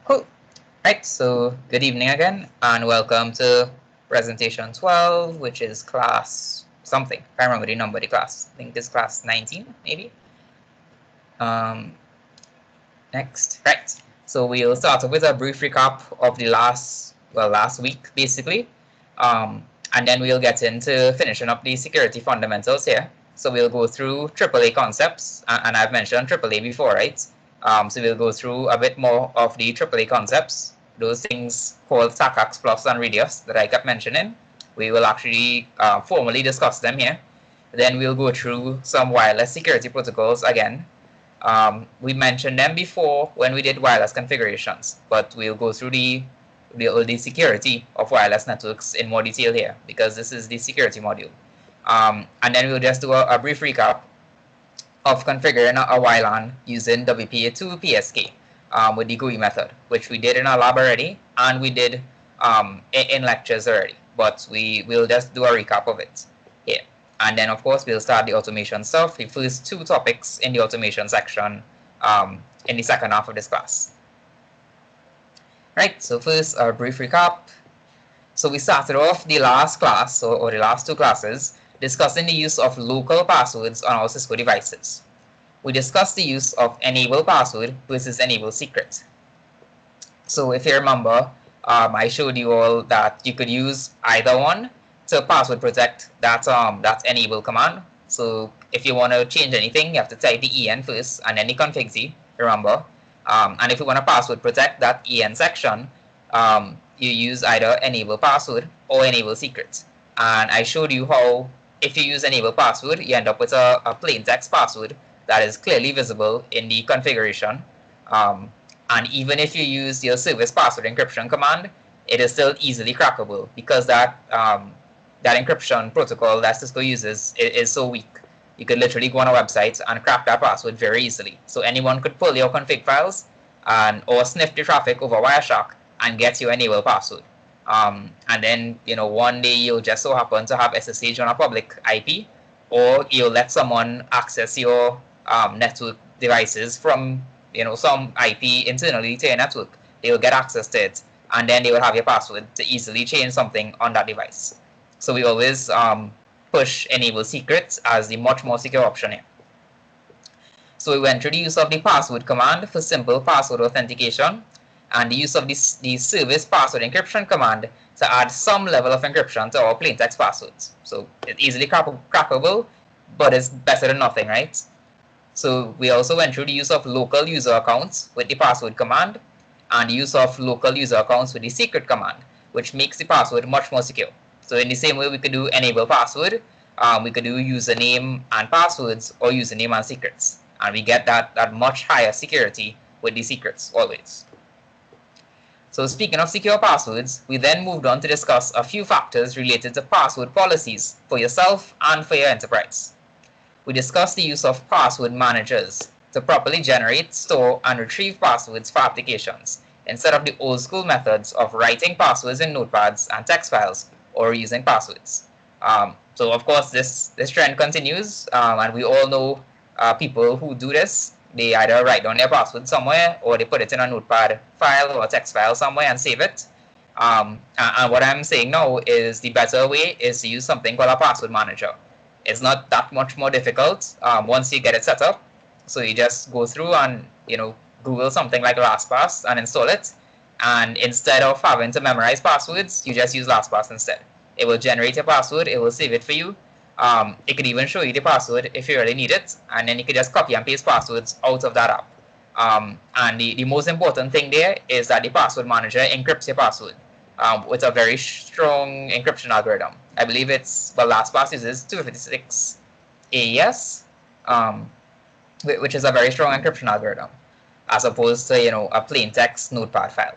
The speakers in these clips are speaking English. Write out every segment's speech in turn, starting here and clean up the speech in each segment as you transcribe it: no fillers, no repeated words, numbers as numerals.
Cool. Right, so good evening again, and welcome to presentation 12, which is class something. Can't remember the number of the class. I think it's class 19, maybe. Next, right. So we'll start off with a brief recap of the last week, basically. And then we'll get into finishing up the security fundamentals here. So we'll go through AAA concepts, and I've mentioned AAA before, right? So we'll go through a bit more of the AAA concepts, those things called TACAX Plus and Radius that I kept mentioning. We will actually formally discuss them here. Then we'll go through some wireless security protocols again. We mentioned them before when we did wireless configurations, but we'll go through the security of wireless networks in more detail here because this is the security module. And then we'll just do a brief recap of configuring a WLAN using WPA2 PSK with the GUI method, which we did in our lab already and we did in lectures already, but we'll just do a recap of it here. And then, of course, we'll start the automation stuff, the first two topics in the automation section in the second half of this class. Right, so first, a brief recap. So we started off the last class, or the last two classes, discussing the use of local passwords on our Cisco devices. We discussed the use of enable password versus enable secret. So if you remember, I showed you all that you could use either one to password protect that enable command. So if you want to change anything, you have to type the en first and then the config z, remember. And if you want to password protect that en section, you use either enable password or enable secret. And I showed you how if you use enable password, you end up with a plain text password that is clearly visible in the configuration. And even if you use your service password encryption command, it is still easily crackable because that encryption protocol that Cisco uses is so weak. You could literally go on a website and crack that password very easily. So anyone could pull your config files or sniff the traffic over Wireshark and get your enable password. And then, one day you'll just so happen to have SSH on a public IP, or you'll let someone access your network devices from some IP internally to your network. They will get access to it, and then they will have your password to easily change something on that device. So we always push enable secrets as the much more secure option here. So we went through the use of the password command for simple password authentication, and the use of the service password encryption command to add some level of encryption to our plaintext passwords. So it's easily crackable, but it's better than nothing, right? So we also went through the use of local user accounts with the password command and the use of local user accounts with the secret command, which makes the password much more secure. So in the same way we could do enable password, we could do username and passwords or username and secrets. And we get that much higher security with the secrets always. So speaking of secure passwords, we then moved on to discuss a few factors related to password policies for yourself and for your enterprise. We discussed the use of password managers to properly generate, store, and retrieve passwords for applications instead of the old school methods of writing passwords in notepads and text files or using passwords. So of course this trend continues, and we all know people who do this. They either write down their password somewhere or they put it in a notepad file or a text file somewhere and save it. And what I'm saying now is the better way is to use something called a password manager. It's not that much more difficult once you get it set up. So you just go through and Google something like LastPass and install it. And instead of having to memorize passwords, you just use LastPass instead. It will generate your password. It will save it for you. It could even show you the password if you really need it, and then you could just copy and paste passwords out of that app. And the most important thing there is that the password manager encrypts your password with a very strong encryption algorithm. I believe LastPass uses 256 AES, which is a very strong encryption algorithm, as opposed to a plain text notepad file.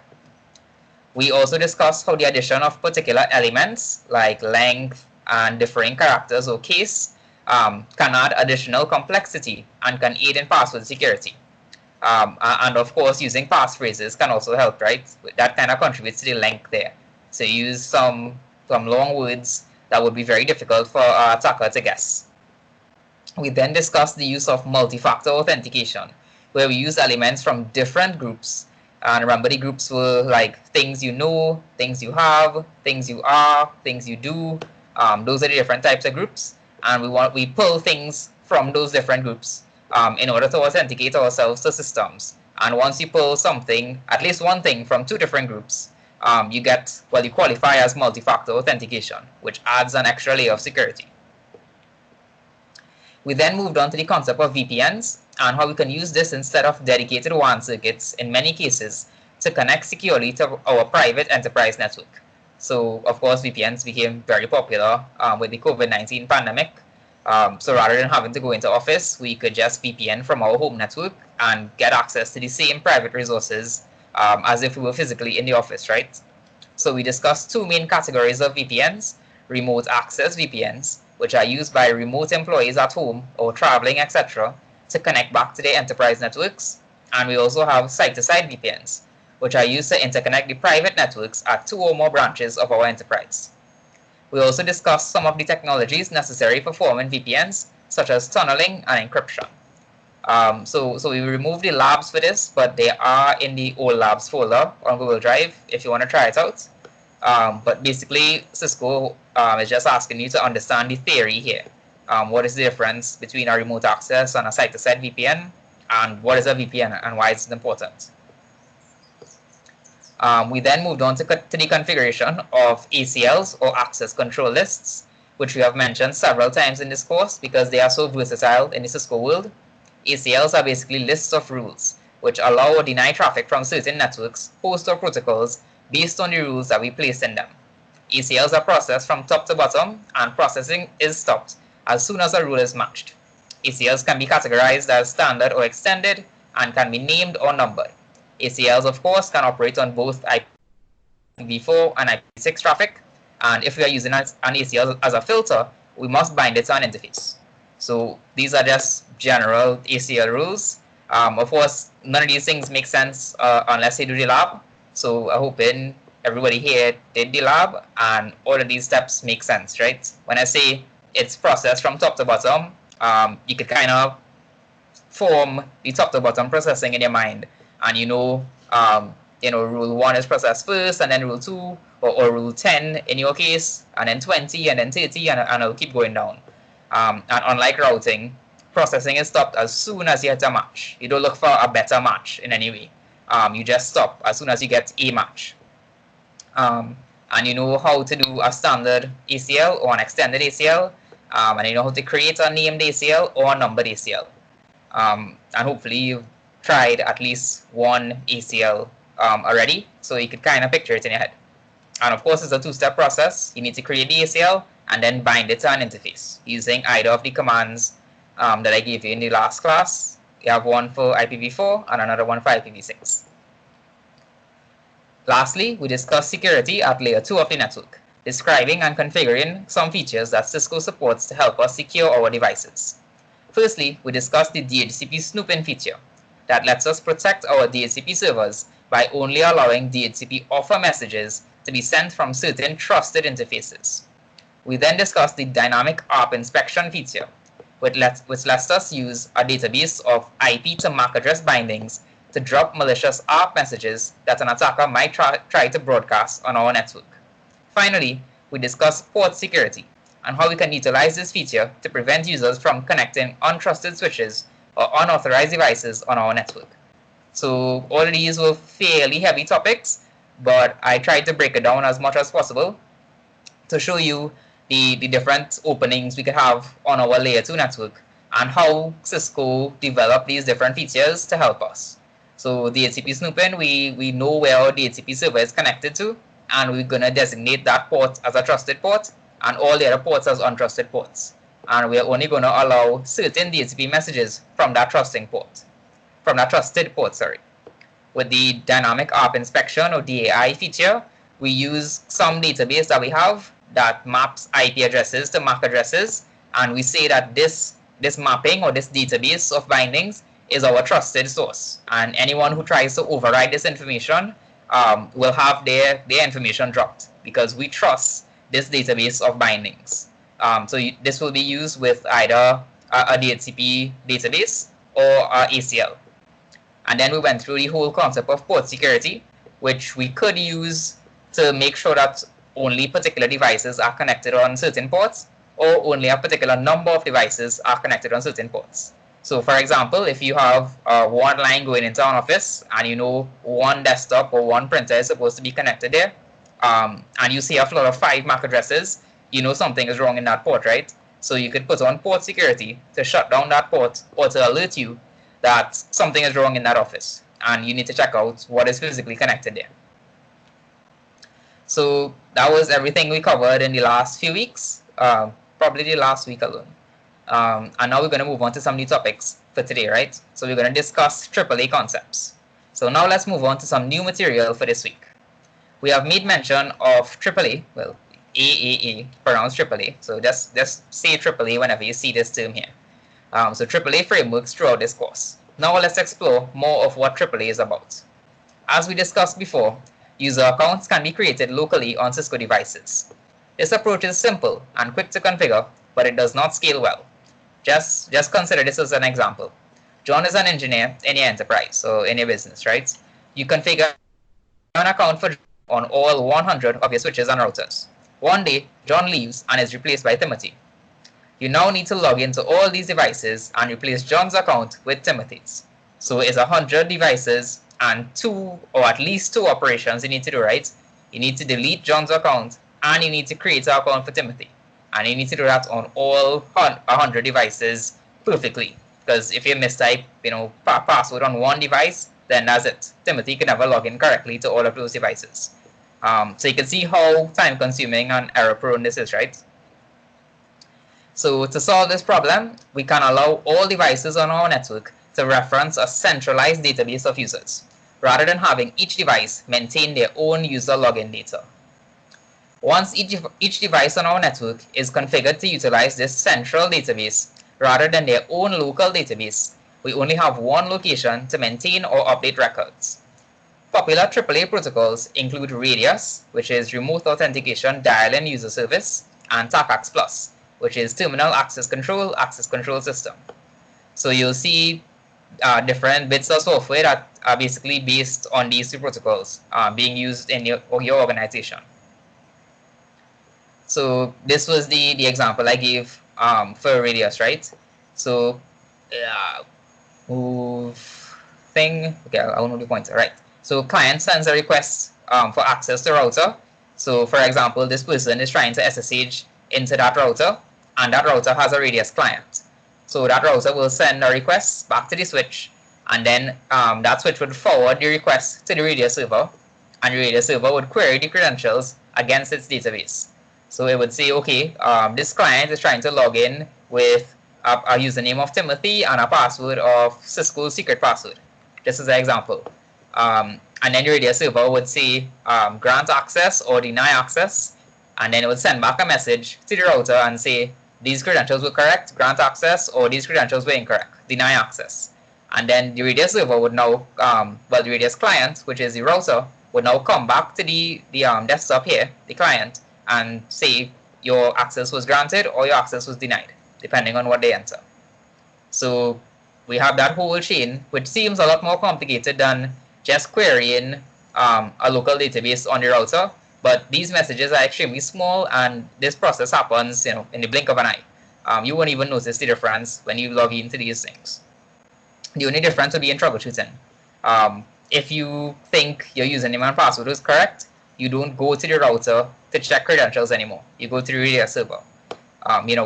We also discussed how the addition of particular elements like length and differing characters or case can add additional complexity and can aid in password security. And of course, using passphrases can also help, right? That kind of contributes to the length there. So use some long words that would be very difficult for an attacker to guess. We then discussed the use of multi-factor authentication, where we use elements from different groups And remember, the groups were like things you know, things you have, things you are, things you do. Those are the different types of groups, and we pull things from those different groups in order to authenticate ourselves to systems. And once you pull something, at least one thing from two different groups, you qualify as multi-factor authentication, which adds an extra layer of security. We then moved on to the concept of VPNs and how we can use this instead of dedicated WAN circuits in many cases to connect securely to our private enterprise network. So, of course, VPNs became very popular with the COVID-19 pandemic. So rather than having to go into office, we could just VPN from our home network and get access to the same private resources as if we were physically in the office, right? So we discussed two main categories of VPNs: remote access VPNs, which are used by remote employees at home or traveling, etc., to connect back to their enterprise networks. And we also have site-to-site VPNs, which are used to interconnect the private networks at two or more branches of our enterprise. We also discussed some of the technologies necessary for forming VPNs, such as tunneling and encryption. So we removed the labs for this, but they are in the old labs folder on Google Drive if you want to try it out. But basically, Cisco is just asking you to understand the theory here. What is the difference between a remote access and a site-to-site VPN, and what is a VPN and why it's important? We then moved on to the configuration of ACLs, or access control lists, which we have mentioned several times in this course because they are so versatile in the Cisco world. ACLs are basically lists of rules which allow or deny traffic from certain networks, hosts, or protocols based on the rules that we place in them. ACLs are processed from top to bottom, and processing is stopped as soon as a rule is matched. ACLs can be categorized as standard or extended and can be named or numbered. ACLs, of course, can operate on both IPv4 and IPv6 traffic, and if we are using an ACL as a filter, we must bind it to an interface. So these are just general ACL rules. Of course, none of these things make sense unless you do the lab. So I'm hoping everybody here did the lab and all of these steps make sense, right? When I say it's processed from top to bottom, you could kind of form the top to bottom processing in your mind, and rule 1 is processed first, and then rule 2 or rule 10 in your case, and then 20, and then 30, and it'll keep going down. And unlike routing, processing is stopped as soon as you hit a match. You don't look for a better match in any way. You just stop as soon as you get a match. And you know how to do a standard ACL or an extended ACL, and you know how to create a named ACL or a numbered ACL. And hopefully you've tried at least one ACL already, so you could kind of picture it in your head. And of course, it's a two-step process. You need to create the ACL and then bind it to an interface using either of the commands that I gave you in the last class. You have one for IPv4 and another one for IPv6. Lastly, we discussed security at layer 2 of the network, describing and configuring some features that Cisco supports to help us secure our devices. Firstly, we discussed the DHCP snooping feature that lets us protect our DHCP servers by only allowing DHCP offer messages to be sent from certain trusted interfaces. We then discussed the dynamic ARP inspection feature, which lets us use a database of IP to MAC address bindings to drop malicious ARP messages that an attacker might try to broadcast on our network. Finally, we discussed port security and how we can utilize this feature to prevent users from connecting untrusted switches or unauthorized devices on our network. So all of these were fairly heavy topics, but I tried to break it down as much as possible to show you the different openings we could have on our layer 2 network and how Cisco developed these different features to help us. So DHCP snooping, we know where our DHCP server is connected to, and we're going to designate that port as a trusted port and all the other ports as untrusted ports. And we're only going to allow certain DHCP messages from that trusted port. With the dynamic ARP inspection or DAI feature, we use some database that we have that maps IP addresses to MAC addresses, and we say that this mapping or this database of bindings is our trusted source, and anyone who tries to override this information will have their information dropped because we trust this database of bindings. This will be used with either a DHCP database or a ACL. And then we went through the whole concept of port security, which we could use to make sure that only particular devices are connected on certain ports, or only a particular number of devices are connected on certain ports. So for example, if you have one line going into an office and you know one desktop or one printer is supposed to be connected there, and you see a flood of 5 MAC addresses, you know something is wrong in that port, right? So you could put on port security to shut down that port or to alert you that something is wrong in that office and you need to check out what is physically connected there. So that was everything we covered in the last few weeks, probably the last week alone. And now we're going to move on to some new topics for today, right? So we're going to discuss AAA concepts. So now let's move on to some new material for this week. We have made mention of AAA, well, AAA, pronounced AAA. So just say AAA whenever you see this term here. So AAA frameworks throughout this course. Now let's explore more of what AAA is about. As we discussed before, user accounts can be created locally on Cisco devices. This approach is simple and quick to configure, but it does not scale well. Just consider this as an example. John is an engineer in your enterprise, so in your business, right? You configure an account for John on all 100 of your switches and routers. One day, John leaves and is replaced by Timothy. You now need to log into all these devices and replace John's account with Timothy's. So it's 100 devices and 2 or at least 2 operations you need to do, right? You need to delete John's account and you need to create an account for Timothy. And you need to do that on all 100 devices perfectly. Because if you mistype, password on one device, then that's it. Timothy can never log in correctly to all of those devices. So you can see how time-consuming and error-prone this is, right? So to solve this problem, we can allow all devices on our network to reference a centralized database of users, rather than having each device maintain their own user login data. Once each device on our network is configured to utilize this central database, rather than their own local database, we only have one location to maintain or update records. Popular AAA protocols include Radius, which is Remote Authentication Dial-in User Service, and TACACS Plus, which is Terminal Access Control System. So you'll see different bits of software that are basically based on these 2 protocols being used in your organization. So this was the example I gave for Radius, right? So move thing. Okay, I'll move the pointer, right? So client sends a request for access to router. So for example, this person is trying to SSH into that router, and that router has a Radius client. So that router will send a request back to the switch, and then that switch would forward the request to the Radius server, and the Radius server would query the credentials against its database. So it would say, okay, this client is trying to log in with a username of Timothy and a password of Cisco's secret password. This is an example. And then the Radius server would say grant access or deny access, and then it would send back a message to the router and say these credentials were correct, grant access, or these credentials were incorrect, deny access. And then the Radius server would now, the Radius client, which is the router, would now come back to the desktop here, the client, and say your access was granted or your access was denied, depending on what they enter. So we have that whole chain, which seems a lot more complicated than just querying a local database on the router. But these messages are extremely small, and this process happens, in the blink of an eye. You won't even notice the difference when you log into these things. The only difference would be in troubleshooting. If you think your username and password is correct, you don't go to the router to check credentials anymore. You go to the Radius server,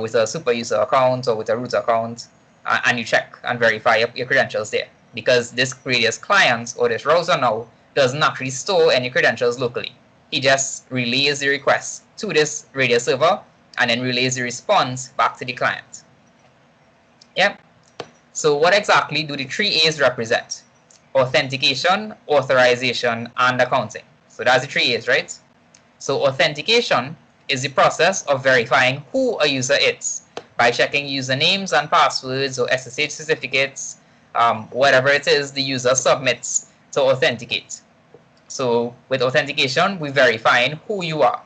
with a super user account or with a root account, and you check and verify your credentials there. Because this Radius client or this router now doesn't actually store any credentials locally. He just relays the request to this Radius server and then relays the response back to the client. Yep. So what exactly do the 3 A's represent? Authentication, authorization, and accounting. So that's the 3 A's, right? So authentication is the process of verifying who a user is by checking usernames and passwords or SSH certificates, whatever it is the user submits to authenticate. So with authentication, we're verifying who you are.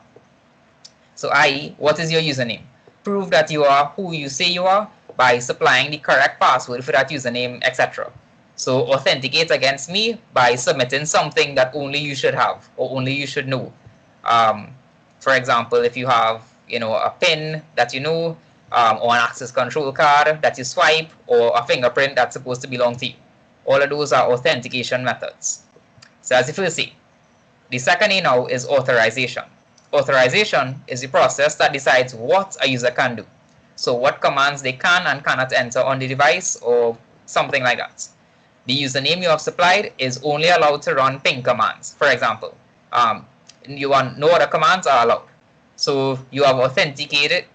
So i.e., what is your username? Prove that you are who you say you are by supplying the correct password for that username, etc. So authenticate against me by submitting something that only you should have or only you should know. For example, if you have a PIN that you know, or an access control card that you swipe, or a fingerprint that's supposed to belong to you. All of those are authentication methods. So that's the first A. The second A now is authorization. Authorization is the process that decides what a user can do. So what commands they can and cannot enter on the device or something like that. The username you have supplied is only allowed to run ping commands. For example, no other commands are allowed. So you have authenticated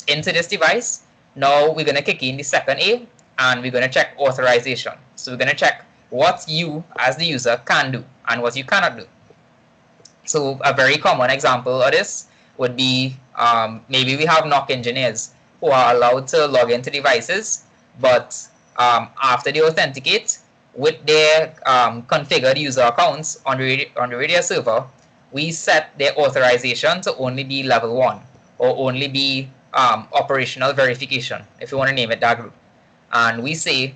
into this device. Now we're going to kick in the second A and we're going to check authorization. So we're going to check what you as the user can do and what you cannot do. So a very common example of this would be maybe we have NOC engineers who are allowed to log into devices, but after they authenticate with their configured user accounts on the radio server, we set their authorization to only be level 1 or only be operational verification, if you want to name it that group. And we say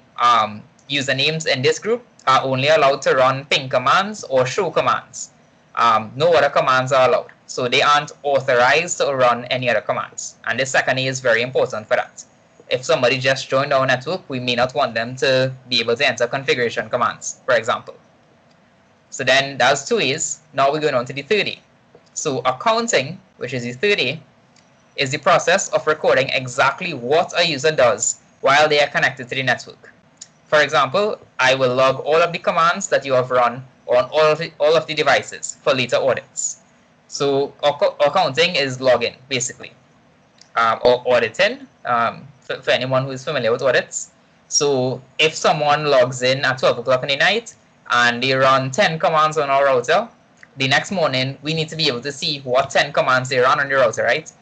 usernames in this group are only allowed to run ping commands or show commands. No other commands are allowed. So they aren't authorized to run any other commands. And this second A is very important for that. If somebody just joined our network, we may not want them to be able to enter configuration commands, for example. So then that's 2 A's. Now we're going on to the third A. So accounting, which is the third A, is the process of recording exactly what a user does while they are connected to the network. For example, I will log all of the commands that you have run on all of the devices for later audits. So accounting is login, basically, or auditing, for anyone who is familiar with audits. So if someone logs in at 12 o'clock in the night and they run 10 commands on our router, the next morning we need to be able to see what 10 commands they run on the router, right?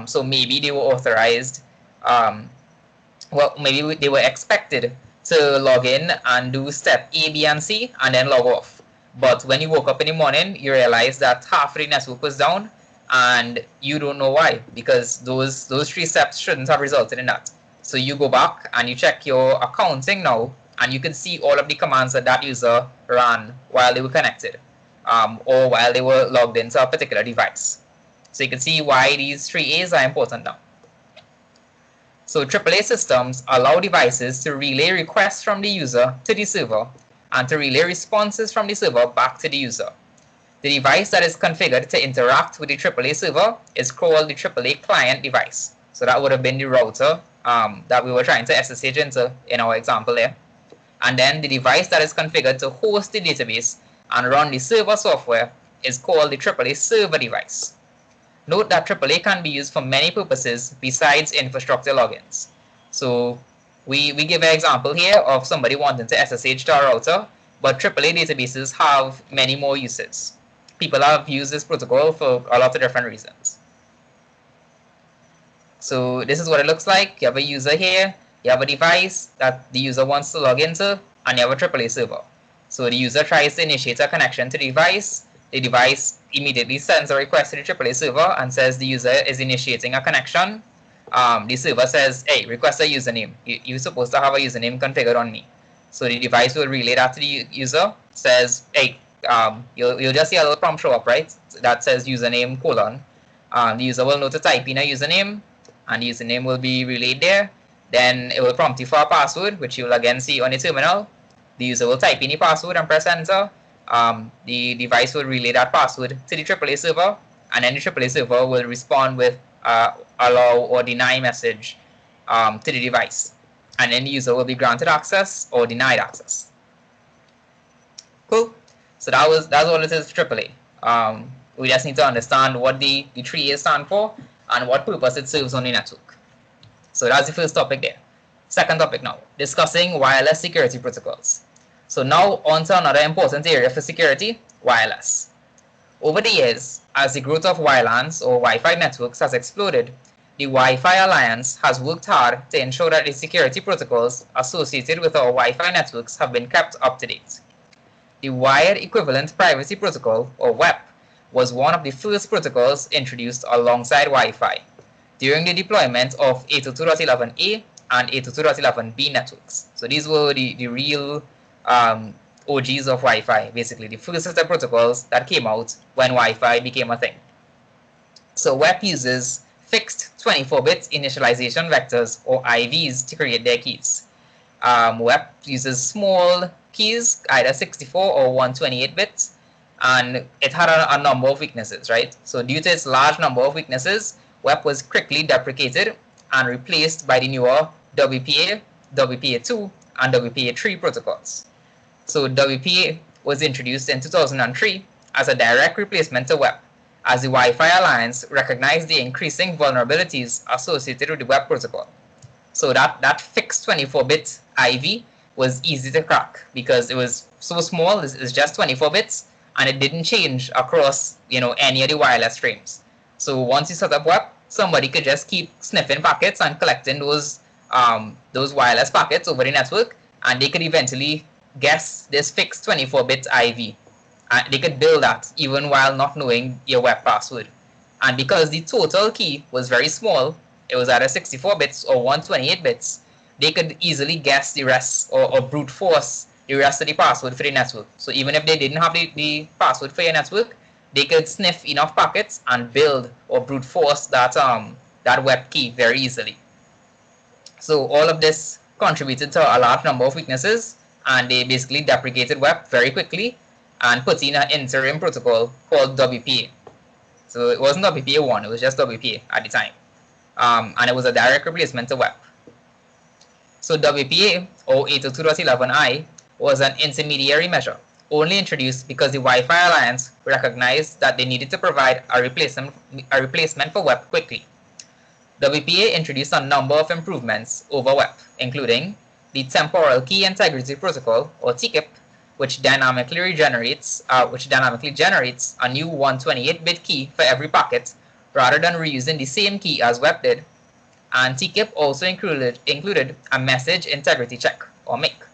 So maybe they were authorized, well, maybe they were expected to log in and do step A, B, and C and then log off. But when you woke up in the morning, you realize that half of the network was down and you don't know why, because those 3 steps shouldn't have resulted in that. So you go back and you check your accounting now, and you can see all of the commands that user ran while they were connected, or while they were logged into a particular device. So you can see why these 3 A's are important now. So AAA systems allow devices to relay requests from the user to the server and to relay responses from the server back to the user. The device that is configured to interact with the AAA server is called the AAA client device. So that would have been the router that we were trying to SSH into in our example there. And then the device that is configured to host the database and run the server software is called the AAA server device. Note that AAA can be used for many purposes besides infrastructure logins. So we give an example here of somebody wanting to SSH to a router, but AAA databases have many more uses. People have used this protocol for a lot of different reasons. So this is what it looks like. You have a user here, you have a device that the user wants to log into, and you have a AAA server. So the user tries to initiate a connection to the device immediately sends a request to the AAA server and says the user is initiating a connection. The server says, hey, request a username. You're supposed to have a username configured on me. So the device will relay that to the user, says, hey, you'll just see a little prompt show up, right? That says username : the user will know to type in a username, and the username will be relayed there. Then it will prompt you for a password, which you will again see on the terminal. The user will type in the password and press enter. The device will relay that password to the AAA server, and then the AAA server will respond with allow or deny message to the device, and then the user will be granted access or denied access. Cool. So that's all it is for AAA. We just need to understand what the 3 A's stand for and what purpose it serves on the network. So that's the first topic there. Second topic now, discussing wireless security protocols. So now on to another important area for security, wireless. Over the years, as the growth of WLANs or Wi-Fi networks has exploded, the Wi-Fi Alliance has worked hard to ensure that the security protocols associated with our Wi-Fi networks have been kept up to date. The Wired Equivalent Privacy Protocol, or WEP, was one of the first protocols introduced alongside Wi-Fi. During the deployment of 802.11a, and 802.11b networks. So these were the real OGs of Wi-Fi, basically the first set of protocols that came out when Wi-Fi became a thing. So WEP uses fixed 24-bit initialization vectors, or IVs, to create their keys. WEP uses small keys, either 64 or 128 bits, and it had a number of weaknesses, right? So due to its large number of weaknesses, WEP was quickly deprecated and replaced by the newer WPA, WPA2, and WPA3 protocols. So WPA was introduced in 2003 as a direct replacement to WEP, as the Wi-Fi Alliance recognized the increasing vulnerabilities associated with the WEP protocol. So that fixed 24-bit IV was easy to crack because it was so small, it's just 24 bits, and it didn't change across any of the wireless frames. So once you set up WEP, somebody could just keep sniffing packets and collecting those wireless packets over the network, and they could eventually guess this fixed 24-bit IV. They could build that even while not knowing your WEP password. And because the total key was very small, it was either 64 bits or 128 bits, they could easily guess the rest or brute force the rest of the password for the network. So even if they didn't have the password for your network, they could sniff enough packets and build or brute force that WEP key very easily. So all of this contributed to a large number of weaknesses, and they basically deprecated WEP very quickly and put in an interim protocol called WPA. So it wasn't WPA1, it was just WPA at the time. And it was a direct replacement to WEP. So WPA, or 802.11i, was an intermediary measure, only introduced because the Wi-Fi Alliance recognized that they needed to provide a replacement for WEP quickly. WPA introduced a number of improvements over WEP, including the Temporal Key Integrity Protocol, or TKIP, which dynamically generates a new 128-bit key for every packet, rather than reusing the same key as WEP did. And TKIP also included a message integrity check, or MIC,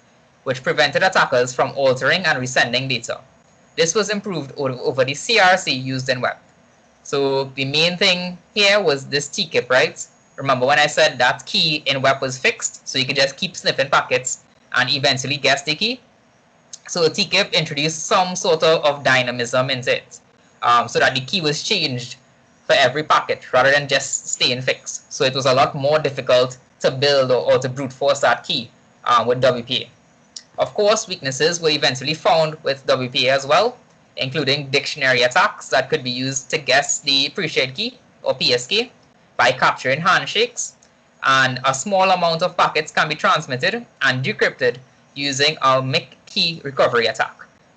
which prevented attackers from altering and resending data. This was improved over the CRC used in WEP. So the main thing here was this TKIP, right? Remember when I said that key in WEP was fixed, so you could just keep sniffing packets and eventually guess the key? So TKIP introduced some sort of dynamism into it, so that the key was changed for every packet rather than just staying fixed. So it was a lot more difficult to build or to brute force that key with WPA. Of course, weaknesses were eventually found with WPA as well, including dictionary attacks that could be used to guess the pre-shared key, or PSK, by capturing handshakes, and a small amount of packets can be transmitted and decrypted using a MIC key recovery attack.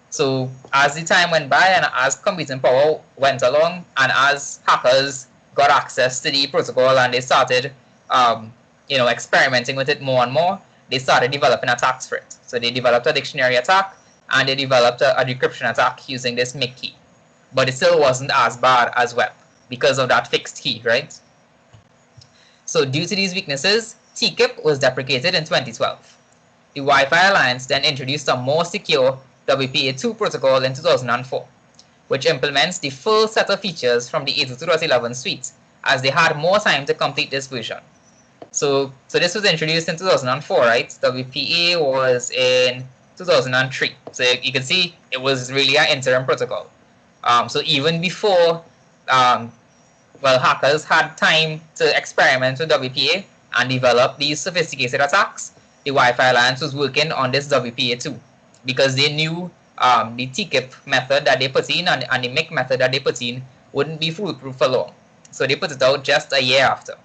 So as the time went by and as computing power went along, and as hackers got access to the protocol and they started experimenting with it more and more, they started developing attacks for it. So they developed a dictionary attack, and they developed a decryption attack using this MIC key. But it still wasn't as bad as WEP because of that fixed key, right? So due to these weaknesses, TKIP was deprecated in 2012. The Wi-Fi Alliance then introduced a more secure WPA2 protocol in 2004, which implements the full set of features from the 802.11 suite, as they had more time to complete this version. So this was introduced in 2004, right? WPA was in 2003. So you can see it was really an interim protocol. So even before hackers had time to experiment with WPA and develop these sophisticated attacks, the Wi-Fi Alliance was working on this WPA2 because they knew the TKIP method that they put in and the MIC method that they put in wouldn't be foolproof for long. So they put it out just a year after.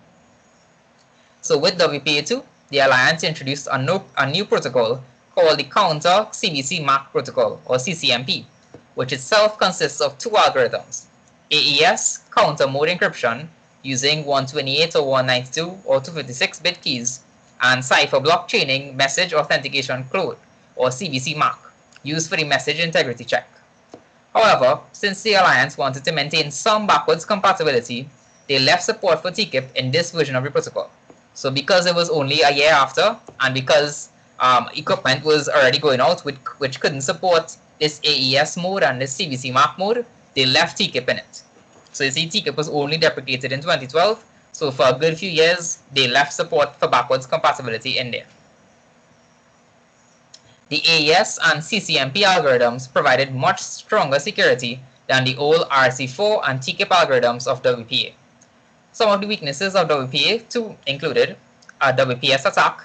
So with WPA2, the Alliance introduced a new protocol called the Counter CBC MAC Protocol, or CCMP, which itself consists of two algorithms: AES counter mode encryption using 128 or 192 or 256-bit keys, and cipher block chaining message authentication code, or CBC MAC, used for the message integrity check. However, since the Alliance wanted to maintain some backwards compatibility, they left support for TKIP in this version of the protocol. So because it was only a year after, and because equipment was already going out which couldn't support this AES mode and this CBC MAC mode, they left TKIP in it. So you see, TKIP was only deprecated in 2012, So for a good few years, they left support for backwards compatibility in there. The AES and CCNP algorithms provided much stronger security than the old RC4 and TKIP algorithms of WPA. Some of the weaknesses of WPA2 included a WPS attack.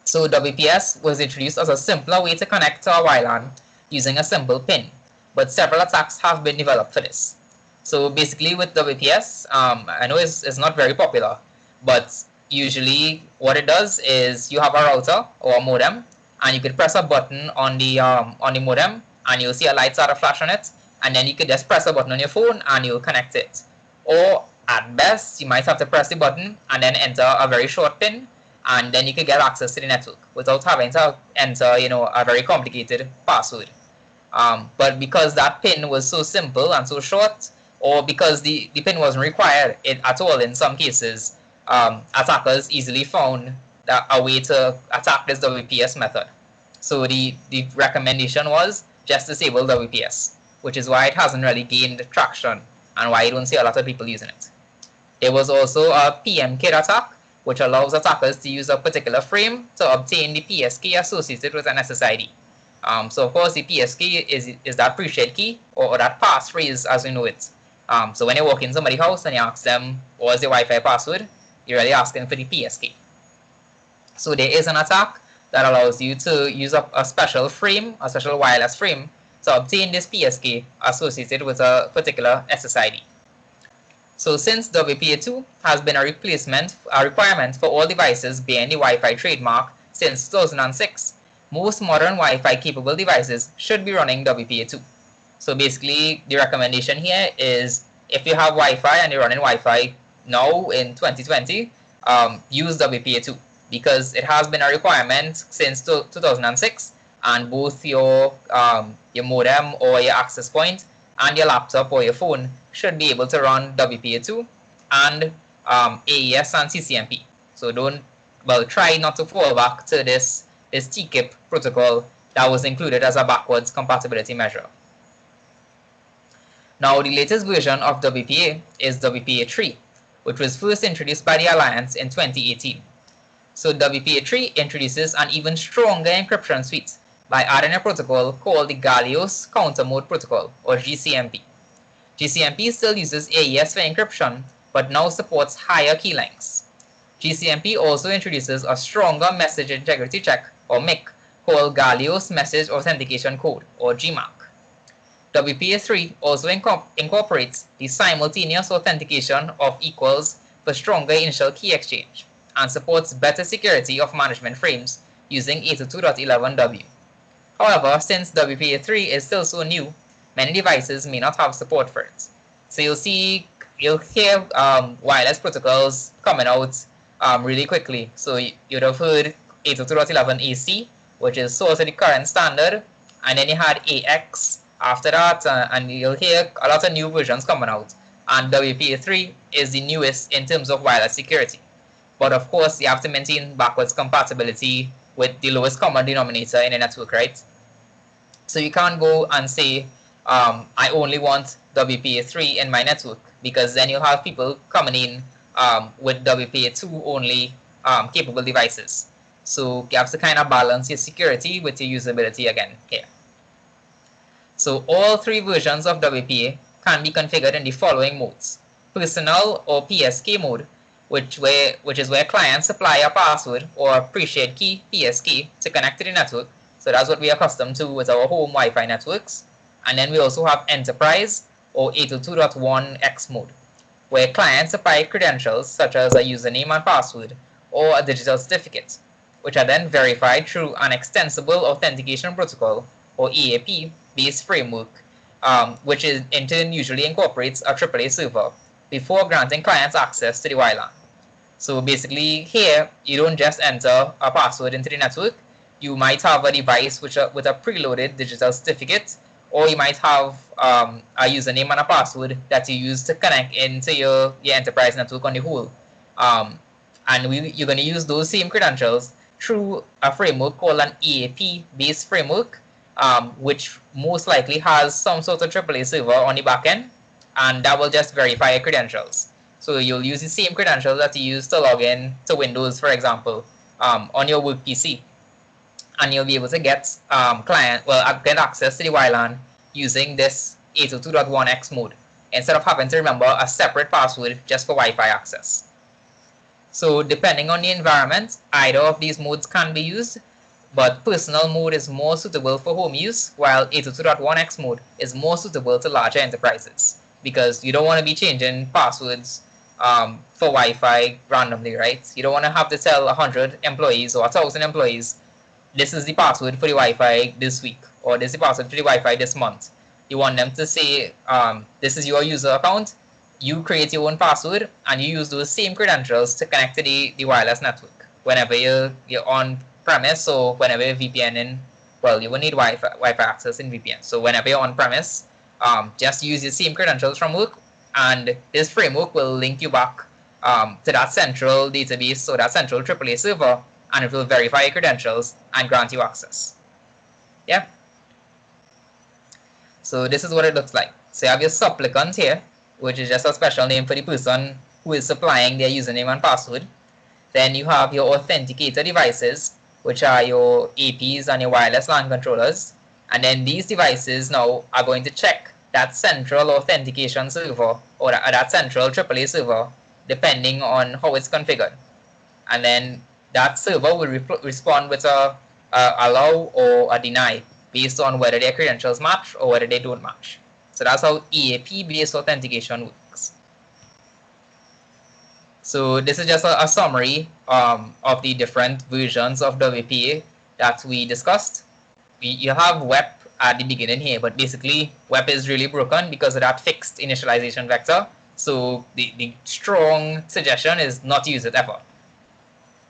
So WPS was introduced as a simpler way to connect to a WLAN using a simple pin, but several attacks have been developed for this. So basically with WPS, I know it's not very popular, but usually what it does is you have a router or a modem, and you could press a button on the modem, and you'll see a light start to flash on it, and then you could just press a button on your phone and you'll connect it. Or at best, you might have to press the button and then enter a very short pin, and then you could get access to the network without having to enter, a very complicated password. But because that pin was so simple and so short, or because the pin wasn't required at all in some cases, attackers easily found a way to attack this WPS method. So the recommendation was just disable WPS, which is why it hasn't really gained traction and why you don't see a lot of people using it. There was also a PMKit attack, which allows attackers to use a particular frame to obtain the PSK associated with an SSID. So of course the PSK is that pre-shared key or that passphrase as we know it. So when you walk in somebody's house and you ask them what's their Wi-Fi password, you're really asking for the PSK. So there is an attack that allows you to use a special frame, a special wireless frame, to obtain this PSK associated with a particular SSID. So since WPA2 has been a requirement for all devices bearing the Wi-Fi trademark since 2006, most modern Wi-Fi capable devices should be running WPA2. So basically the recommendation here is if you have Wi-Fi and you're running Wi-Fi now in 2020, use WPA2 because it has been a requirement since 2006, and both your modem or your access point and your laptop or your phone should be able to run WPA2 and AES and CCNP. So try not to fall back to this TKIP protocol that was included as a backwards compatibility measure. Now the latest version of WPA is WPA3, which was first introduced by the Alliance in 2018. So WPA3 introduces an even stronger encryption suite by adding a protocol called the Gallios Counter Mode Protocol, or GCMP. GCMP still uses AES for encryption, but now supports higher key lengths. GCMP also introduces a stronger message integrity check, or MIC, called Gallios Message Authentication Code, or GMAC. WPA3 also incorporates the simultaneous authentication of equals for stronger initial key exchange, and supports better security of management frames using 802.11w. However, since WPA3 is still so new, many devices may not have support for it. So you'll hear wireless protocols coming out really quickly. So you'd have heard 802.11ac, which is sort of the current standard, and then you had AX after that, and you'll hear a lot of new versions coming out. And WPA3 is the newest in terms of wireless security. But of course, you have to maintain backwards compatibility with the lowest common denominator in a network, right? So you can't go and say, I only want WPA3 in my network, because then you'll have people coming in with WPA2 only capable devices. So you have to kind of balance your security with your usability again here. So all three versions of WPA can be configured in the following modes: personal or PSK mode, which is where clients supply a password or a pre-shared key, PSK, to connect to the network. So that's what we are accustomed to with our home Wi-Fi networks. And then we also have enterprise or 802.1x mode, where clients supply credentials such as a username and password or a digital certificate, which are then verified through an extensible authentication protocol or EAP based framework, which is in turn usually incorporates a AAA server before granting clients access to the WLAN. So basically here, you don't just enter a password into the network. You might have a device with a preloaded digital certificate, or you might have a username and a password that you use to connect into your enterprise network on the whole. And you're going to use those same credentials through a framework called an EAP-based framework, which most likely has some sort of AAA server on the back end, and that will just verify your credentials. So you'll use the same credentials that you use to log in to Windows, for example, on your work PC. And you'll be able to get get access to the WLAN using this 802.1x mode instead of having to remember a separate password just for Wi-Fi access. So depending on the environment, either of these modes can be used, but personal mode is more suitable for home use, while 802.1x mode is more suitable to larger enterprises because you don't want to be changing passwords for Wi-Fi randomly, right? You don't want to have to tell 100 employees or 1,000 employees, this is the password for the Wi-Fi this week, or this is the password for the Wi-Fi this month. You want them to say, this is your user account, you create your own password, and you use those same credentials to connect to the wireless network. Whenever you're on premise or whenever you're VPNing, well, you will need Wi-Fi access in VPN. So whenever you're on premise, just use the same credentials from work, and this framework will link you back to that central database or that central AAA server, and it will verify your credentials and grant you access. Yeah. So this is what it looks like. So you have your supplicant here, which is just a special name for the person who is supplying their username and password. Then you have your authenticator devices, which are your APs and your wireless LAN controllers. And then these devices now are going to check that central authentication server or that central AAA server, depending on how it's configured. And then that server will respond with a allow or a deny based on whether their credentials match or whether they don't match. So that's how EAP-based authentication works. So this is just a summary of the different versions of WPA that we discussed. You have WEP at the beginning here, but basically WEP is really broken because of that fixed initialization vector. So the strong suggestion is not to use it ever.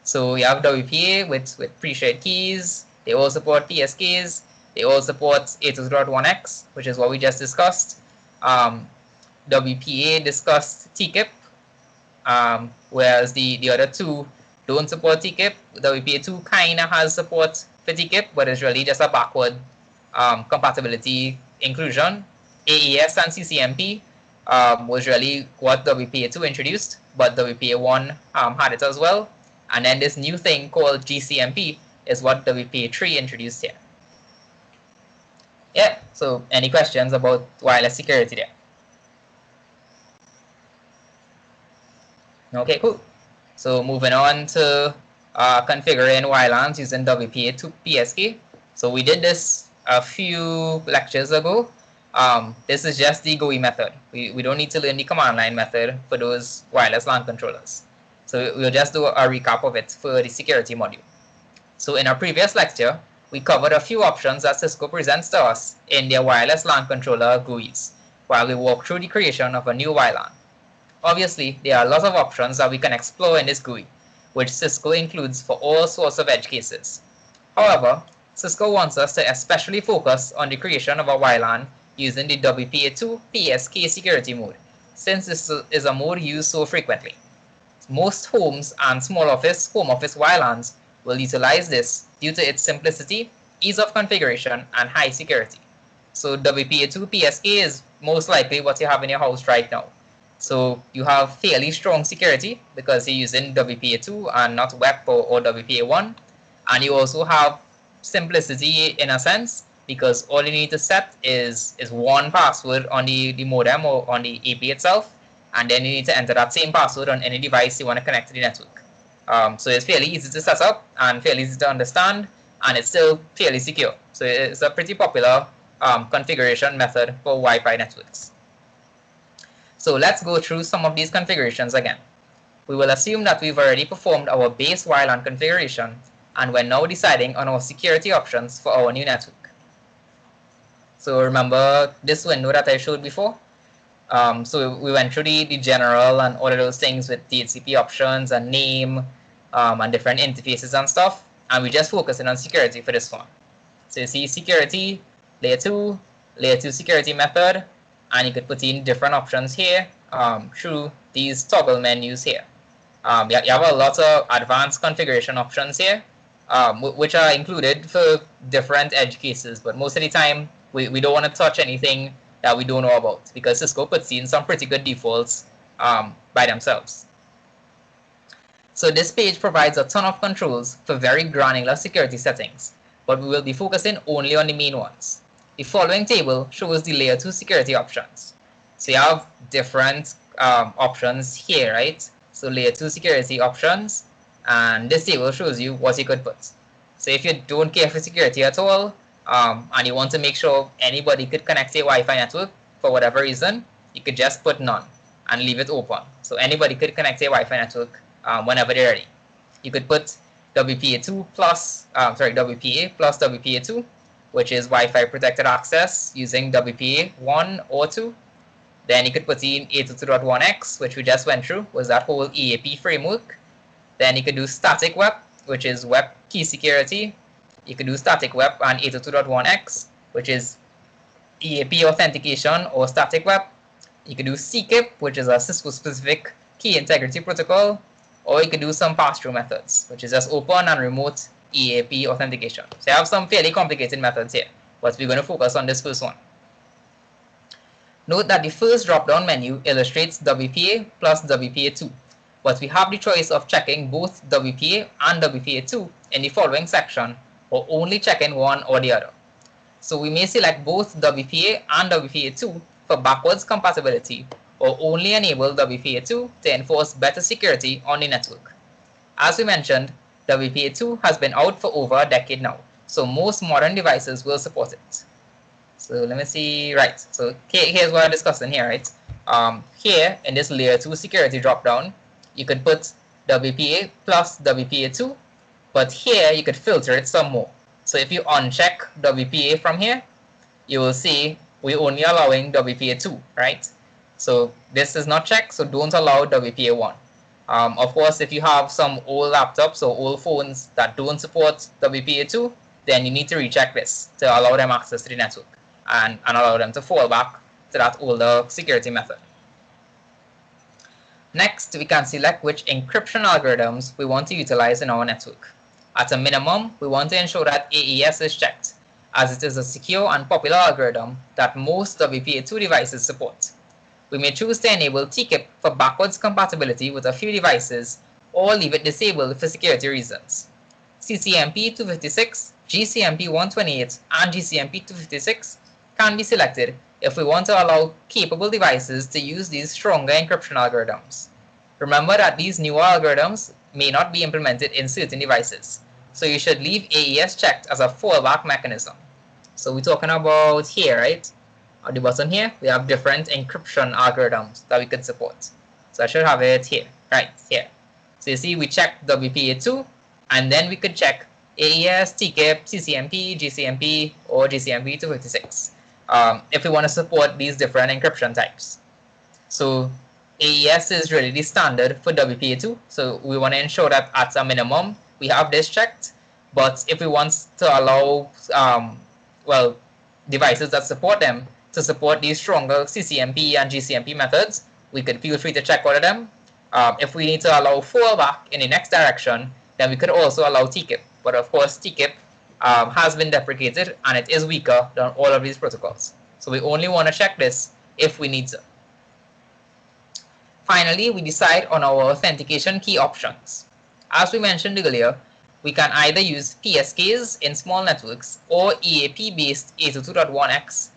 So you have WPA with pre-shared keys. They all support PSKs. They all support 802.1x, which is what we just discussed. WPA discussed TKIP, whereas the other two don't support TKIP. WPA2 kind of has support for TKIP, but it's really just a backward compatibility inclusion. AES and CCMP was really what WPA2 introduced, but WPA1 had it as well. And then this new thing called GCMP is what WPA3 introduced here. Yeah, so any questions about wireless security there? Okay, cool. So moving on to configuring WLANs using WPA2 PSK. So we did this a few lectures ago. This is just the GUI method. We don't need to learn the command line method for those wireless LAN controllers. So we'll just do a recap of it for the security module. So in our previous lecture, we covered a few options that Cisco presents to us in their wireless LAN controller GUIs, while we walk through the creation of a new WLAN. Obviously, there are lots of options that we can explore in this GUI, which Cisco includes for all sorts of edge cases. However, Cisco wants us to especially focus on the creation of a WLAN using the WPA2 PSK security mode, since this is a mode used so frequently. Most homes and home office WLANs will utilize this due to its simplicity, ease of configuration, and high security. So WPA2 PSK is most likely what you have in your house right now. So you have fairly strong security because you're using WPA2 and not WEP or WPA1. And you also have simplicity in a sense because all you need to set is one password on the modem or on the AP itself. And then you need to enter that same password on any device you want to connect to the network. So it's fairly easy to set up and fairly easy to understand, and it's still fairly secure. So it's a pretty popular configuration method for Wi-Fi networks. So let's go through some of these configurations again. We will assume that we've already performed our base WLAN configuration, and we're now deciding on our security options for our new network. So remember this window that I showed before? So we went through the general and all of those things with DHCP options and name and different interfaces and stuff. And we just focusing on security for this one. So you see security, layer 2 security method, and you could put in different options here through these toggle menus here. You have a lot of advanced configuration options here, which are included for different edge cases. But most of the time, we don't want to touch anything that we don't know about because Cisco puts in some pretty good defaults by themselves. So this page provides a ton of controls for very granular security settings, but we will be focusing only on the main ones. The following table shows the layer 2 security options. So you have different options here, right? So layer 2 security options, and this table shows you what you could put. So if you don't care for security at all, and you want to make sure anybody could connect to your Wi-Fi network for whatever reason, you could just put none and leave it open. So anybody could connect to your Wi-Fi network whenever they're ready. You could put WPA2 plus, WPA plus WPA2, which is Wi-Fi protected access using WPA 1 or 2. Then you could put in 802.1x, which we just went through, was that whole EAP framework. Then you could do static web, which is web key security. You could do static web and 802.1x, which is EAP authentication or static web. You could do CKIP, which is a Cisco-specific key integrity protocol, or you could do some pass-through methods, which is just open and remote EAP authentication. So I have some fairly complicated methods here, but we're going to focus on this first one. Note that the first drop-down menu illustrates WPA plus WPA2, but we have the choice of checking both WPA and WPA2 in the following section, or only checking one or the other. So we may select both WPA and WPA2 for backwards compatibility, or only enable WPA2 to enforce better security on the network. As we mentioned, WPA2 has been out for over a decade now, so most modern devices will support it. So let me see, right, so here's what I'm discussing here, right? Here in this layer 2 security dropdown, you could put WPA plus WPA2, but here you could filter it some more. So if you uncheck WPA from here, you will see we're only allowing WPA2, right? So this is not checked, so don't allow WPA1. Of course, if you have some old laptops or old phones that don't support WPA2, then you need to recheck this to allow them access to the network and allow them to fall back to that older security method. Next, we can select which encryption algorithms we want to utilize in our network. At a minimum, we want to ensure that AES is checked, as it is a secure and popular algorithm that most WPA2 devices support. We may choose to enable TKIP for backwards compatibility with a few devices, or leave it disabled for security reasons. CCMP 256, GCMP 128, and GCMP 256 can be selected if we want to allow capable devices to use these stronger encryption algorithms. Remember that these newer algorithms may not be implemented in certain devices, so you should leave AES checked as a fallback mechanism. So we're talking about here, right? At the bottom here, we have different encryption algorithms that we could support. So I should have it here, right here. So you see, we check WPA2, and then we could check AES, TKIP, CCMP, GCMP, or GCMP 256 if we want to support these different encryption types. So AES is really the standard for WPA2, so we want to ensure that at a minimum we have this checked. But if we want to allow devices that support them to support these stronger CCMP and GCMP methods, we could feel free to check all of them. If we need to allow fallback in the next direction, then we could also allow TKIP. But of course, TKIP has been deprecated and it is weaker than all of these protocols. So we only want to check this if we need to. Finally, we decide on our authentication key options. As we mentioned earlier, we can either use PSKs in small networks or EAP-based 802.1x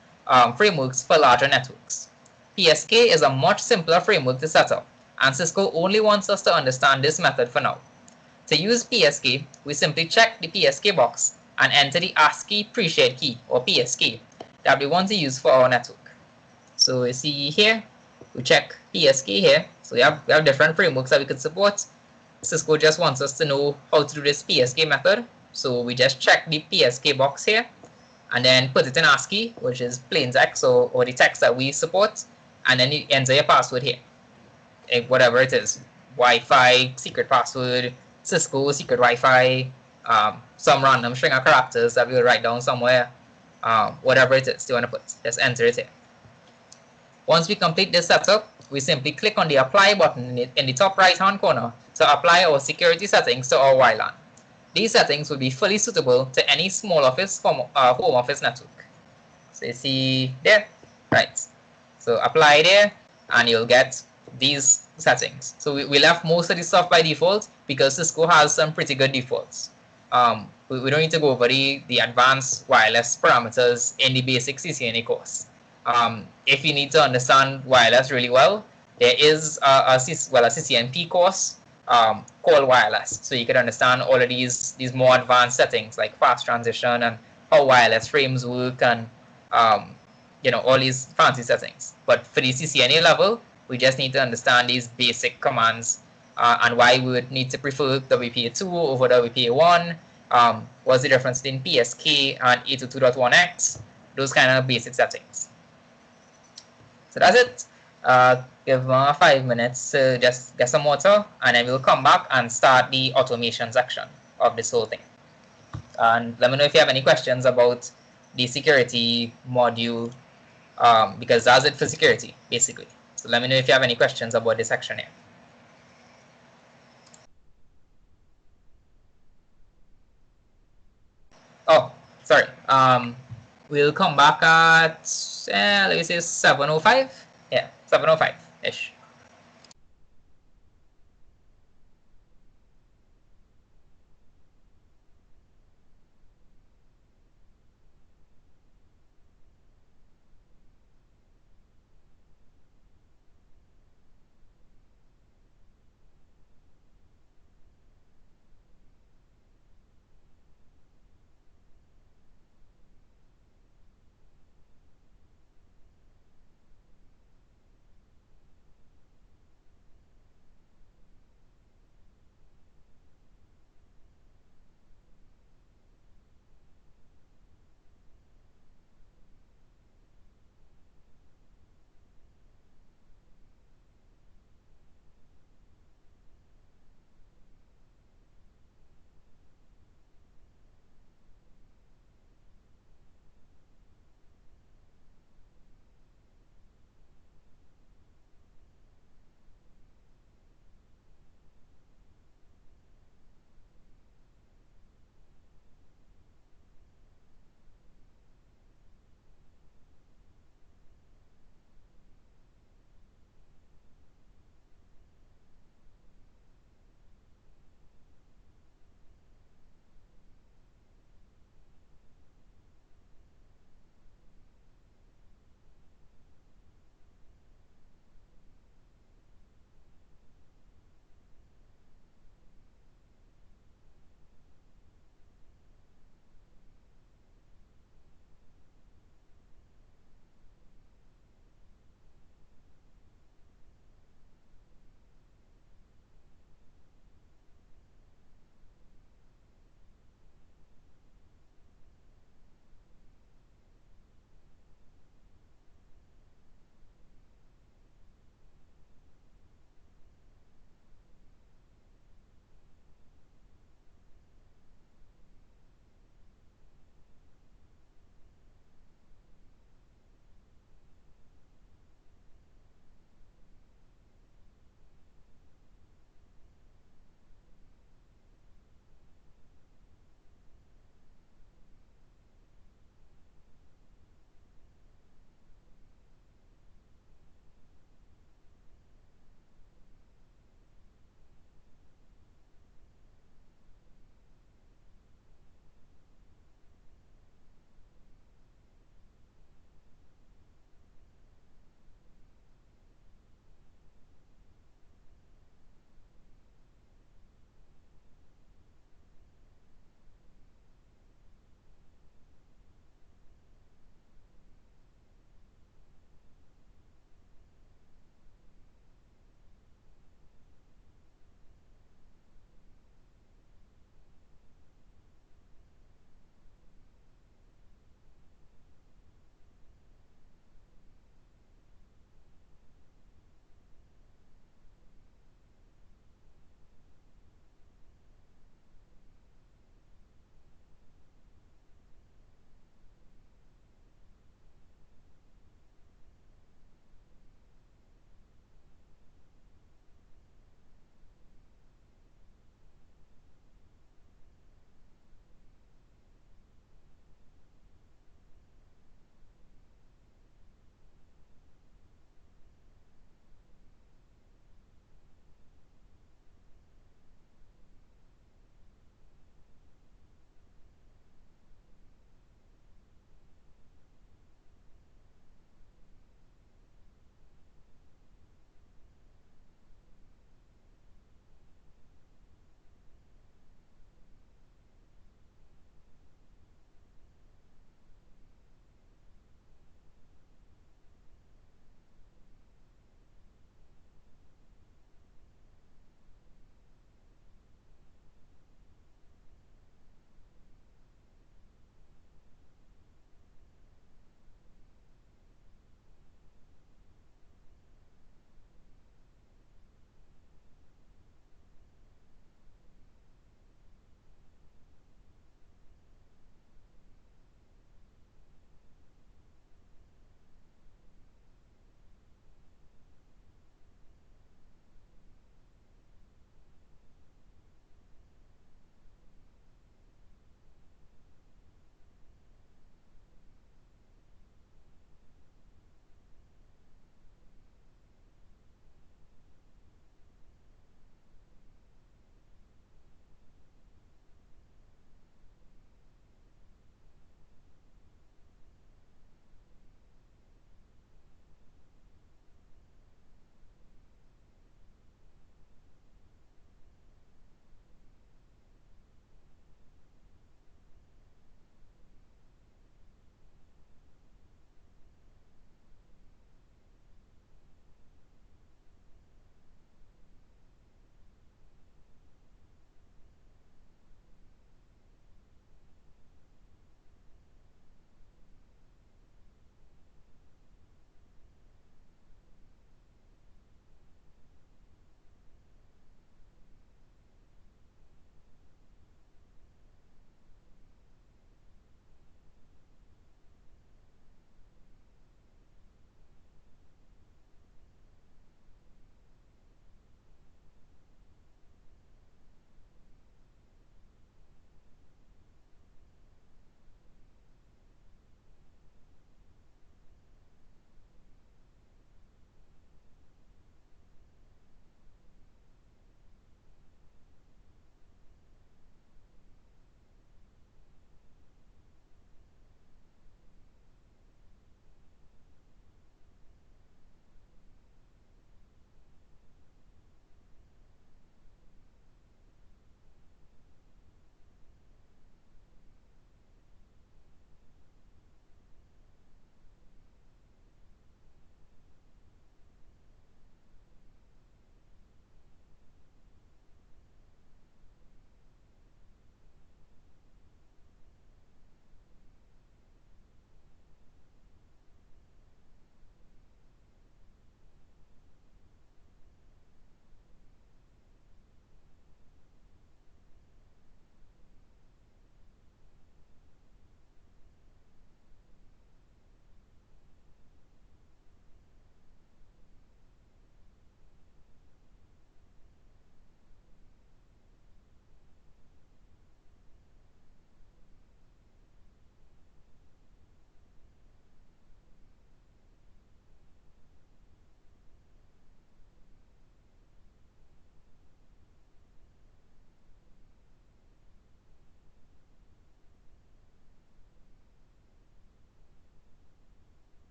frameworks for larger networks. PSK is a much simpler framework to set up, and Cisco only wants us to understand this method for now. To use PSK, we simply check the PSK box and enter the ASCII pre-shared key, or PSK, that we want to use for our network. So you see here, we check PSK here. So we have different frameworks that we could support. Cisco just wants us to know how to do this PSK method. So we just check the PSK box here and then put it in ASCII, which is plain text or the text that we support, and then you enter your password here, whatever it is, Wi-Fi, secret password, Cisco, secret Wi-Fi, some random string of characters that we'll write down somewhere, whatever it is you want to put, just enter it here. Once we complete this setup, we simply click on the apply button in the top right hand corner to apply our security settings to our WLAN. These settings will be fully suitable to any small office home office network. So you see there, right? So apply there and you'll get these settings. So we left most of the stuff by default because Cisco has some pretty good defaults. We don't need to go over the advanced wireless parameters in the basic CCNA course. If you need to understand wireless really well, there is a CCNP course called wireless, so you can understand all of these more advanced settings like fast transition and how wireless frames work and all these fancy settings. But for the CCNA level, we just need to understand these basic commands and why we would need to prefer WPA2 over WPA1. What's the difference between PSK and 802.1x? Those kind of basic settings. So that's it. Give 5 minutes to just get some water, and then we'll come back and start the automation section of this whole thing. And let me know if you have any questions about the security module, because that's it for security, basically. So let me know if you have any questions about this section here. Oh, sorry. We'll come back at, let me say 7:05. Yeah, 7:05-ish.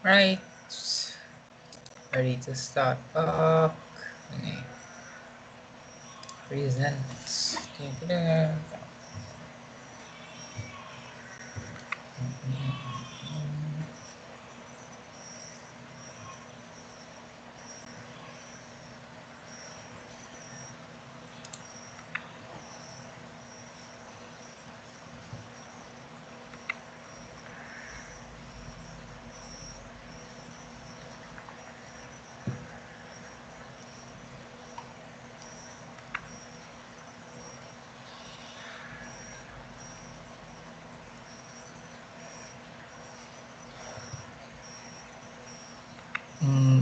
Right. Ready to start up. Present.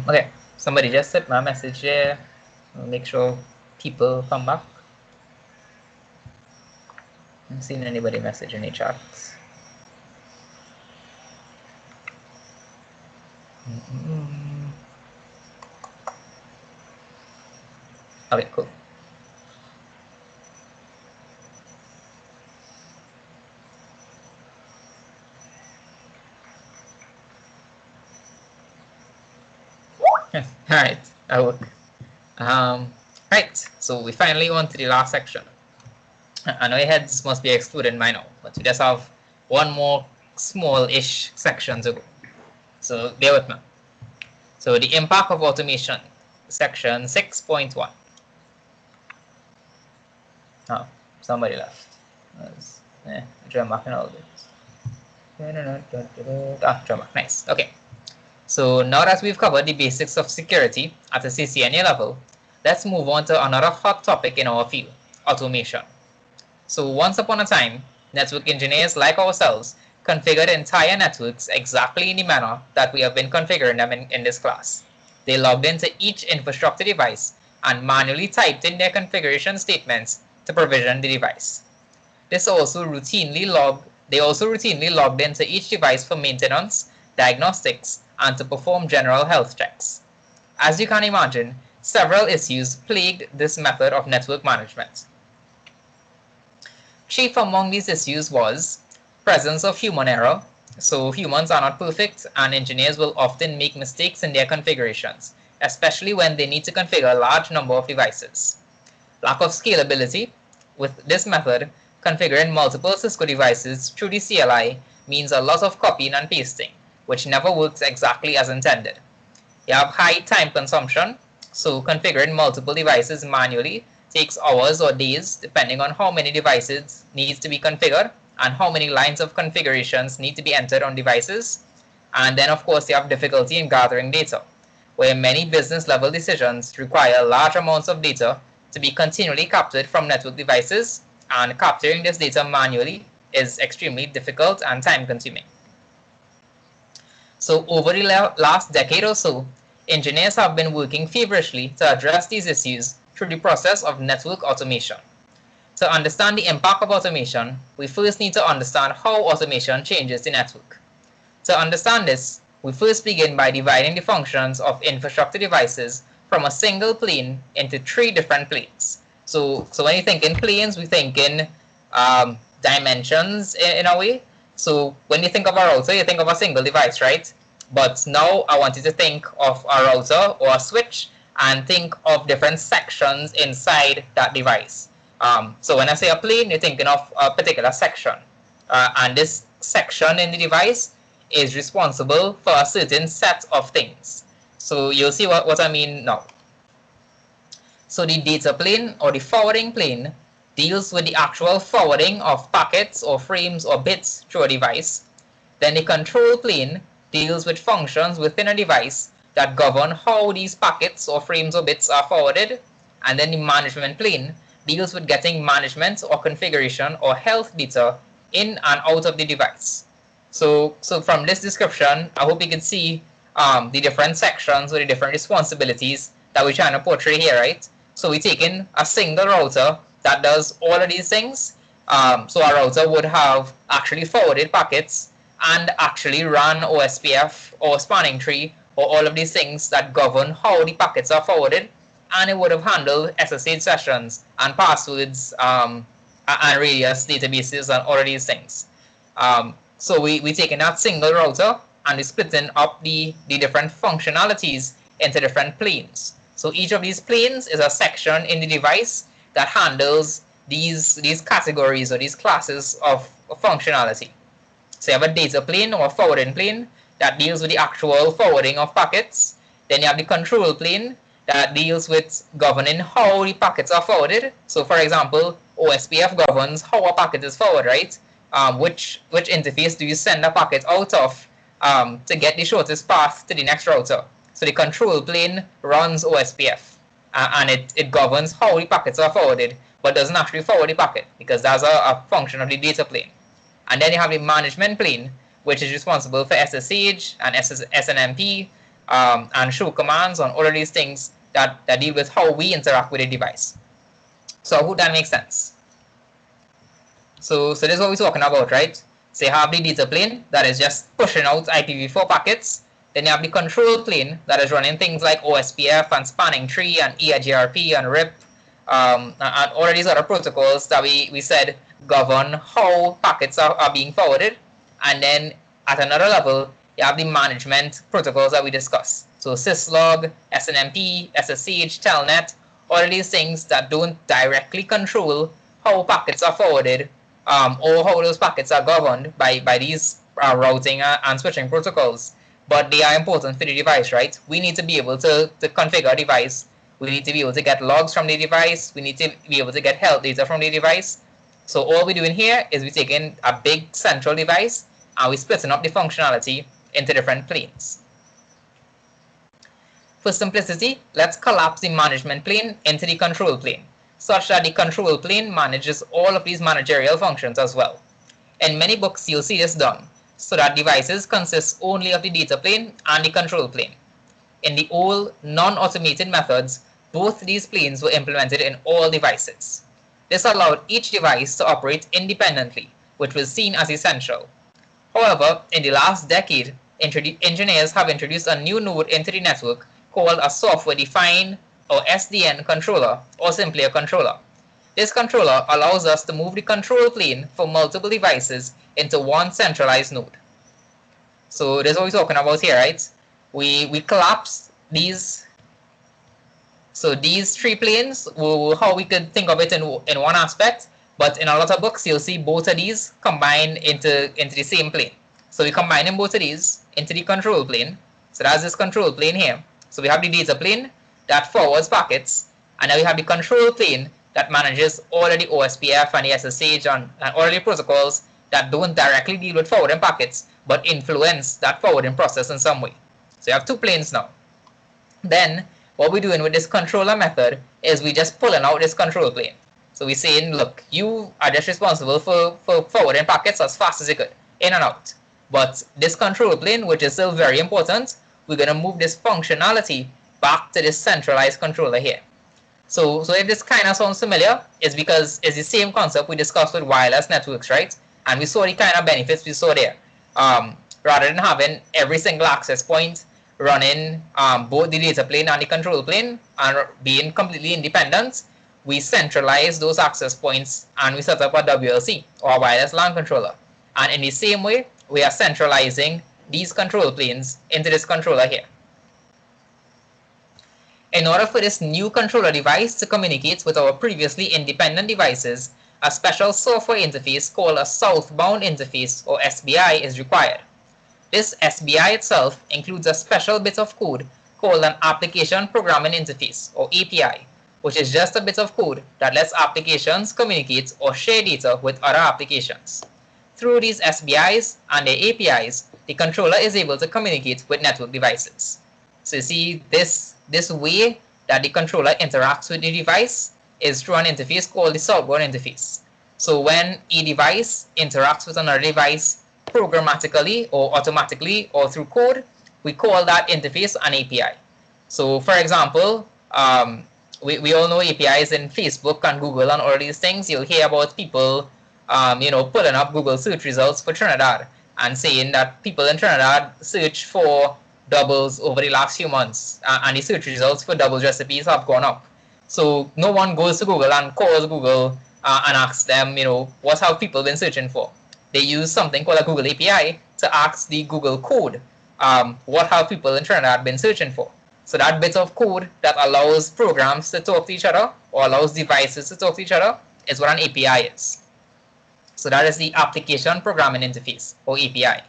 Okay, somebody just sent my message there. I'll make sure people come back. I haven't seen anybody message in the chats. Okay, cool. All right, that work. Right, so we finally on to the last section. I know your heads must be exploding by now, but we just have one more small-ish section to go. So bear with me. So the impact of automation, section 6.1. Oh, somebody left. Drum back and all this. Drum back, nice. Okay. So now that we've covered the basics of security at a CCNA level, let's move on to another hot topic in our field, automation. So once upon a time, network engineers like ourselves configured entire networks exactly in the manner that we have been configuring them in this class. They logged into each infrastructure device and manually typed in their configuration statements to provision the device. They also routinely logged into each device for maintenance, diagnostics, and to perform general health checks. As you can imagine, several issues plagued this method of network management. Chief among these issues was presence of human error. So humans are not perfect and engineers will often make mistakes in their configurations, especially when they need to configure a large number of devices. Lack of scalability. With this method, configuring multiple Cisco devices through the CLI means a lot of copying and pasting, which never works exactly as intended. You have high time consumption, so configuring multiple devices manually takes hours or days depending on how many devices needs to be configured and how many lines of configurations need to be entered on devices. And then of course you have difficulty in gathering data, where many business level decisions require large amounts of data to be continually captured from network devices, and capturing this data manually is extremely difficult and time consuming. So over the last decade or so, engineers have been working feverishly to address these issues through the process of network automation. To understand the impact of automation, we first need to understand how automation changes the network. To understand this, we first begin by dividing the functions of infrastructure devices from a single plane into three different planes. So when you think in planes, we think in dimensions in a way. So when you think of a router, you think of a single device, right? But now I want you to think of a router or a switch and think of different sections inside that device. So when I say a plane, you're thinking of a particular section. And this section in the device is responsible for a certain set of things. So you'll see what I mean now. So the data plane or the forwarding plane deals with the actual forwarding of packets or frames or bits through a device. Then the control plane deals with functions within a device that govern how these packets or frames or bits are forwarded. And then the management plane deals with getting management or configuration or health data in and out of the device. So from this description, I hope you can see the different sections or the different responsibilities that we're trying to portray here, right? So we're taking a single router that does all of these things. So our router would have actually forwarded packets and actually run OSPF or spanning tree or all of these things that govern how the packets are forwarded. And it would have handled SSH sessions and passwords and radius databases and all of these things. So we taking that single router and we're splitting up the different functionalities into different planes. So each of these planes is a section in the device that handles these categories or these classes of functionality. So you have a data plane or a forwarding plane that deals with the actual forwarding of packets. Then you have the control plane that deals with governing how the packets are forwarded. So for example, OSPF governs how a packet is forwarded, right? Which interface do you send a packet out of to get the shortest path to the next router? So the control plane runs OSPF and it governs how the packets are forwarded, but doesn't actually forward the packet because that's a function of the data plane. And then you have the management plane, which is responsible for SSH and SNMP and show commands on all of these things that deal with how we interact with the device. So I hope that makes sense. So this is what we're talking about, right? So you have the data plane that is just pushing out IPv4 packets. Then you have the control plane that is running things like OSPF and spanning tree and EIGRP and RIP and all of these other protocols that we said govern how packets are being forwarded. And then at another level, you have the management protocols that we discussed. So syslog, SNMP, SSH, telnet, all of these things that don't directly control how packets are forwarded or how those packets are governed by these routing and switching protocols. But they are important for the device, right? We need to be able to configure a device. We need to be able to get logs from the device. We need to be able to get health data from the device. So all we're doing here is we're taking a big central device and we're splitting up the functionality into different planes. For simplicity, let's collapse the management plane into the control plane, such that the control plane manages all of these managerial functions as well. In many books, you'll see this done, so that devices consist only of the data plane and the control plane. In the old, non-automated methods, both these planes were implemented in all devices. This allowed each device to operate independently, which was seen as essential. However, in the last decade, engineers have introduced a new node into the network called a software-defined or SDN controller, or simply a controller. This controller allows us to move the control plane for multiple devices into one centralized node. So this is what we're talking about here, right? We collapse these. So these three planes, how we could think of it in one aspect, but in a lot of books, you'll see both of these combined into the same plane. So we combine both of these into the control plane. So that's this control plane here. So we have the data plane that forwards packets, and then we have the control plane that manages all of the OSPF and the SSH and all of the protocols that don't directly deal with forwarding packets, but influence that forwarding process in some way. So you have two planes now. Then what we're doing with this controller method is we just pulling out this control plane. So we're saying, look, you are just responsible for forwarding packets as fast as you could, in and out. But this control plane, which is still very important, we're going to move this functionality back to this centralized controller here. So if this kind of sounds familiar, it's because it's the same concept we discussed with wireless networks, right? And we saw the kind of benefits we saw there. Rather than having every single access point running both the data plane and the control plane and being completely independent, we centralize those access points and we set up a WLC or a wireless LAN controller. And in the same way, we are centralizing these control planes into this controller here. In order for this new controller device to communicate with our previously independent devices, a special software interface called a southbound interface or SBI is required. This SBI itself includes a special bit of code called an application programming interface or API, which is just a bit of code that lets applications communicate or share data with other applications. Through these SBIs and their APIs, the controller is able to communicate with network devices. So you see, this way that the controller interacts with the device is through an interface called the southbound interface. So when a device interacts with another device programmatically or automatically or through code, we call that interface an API. So for example, we all know APIs in Facebook and Google and all these things. You'll hear about people pulling up Google search results for Trinidad and saying that people in Trinidad search for doubles over the last few months, and the search results for doubles recipes have gone up. So no one goes to Google and calls Google and asks them, what have people been searching for? they use something called a Google API to ask the Google code, what have people in Trinidad been searching for? So that bit of code that allows programs to talk to each other or allows devices to talk to each other is what an API is. So that is the application programming interface, or API.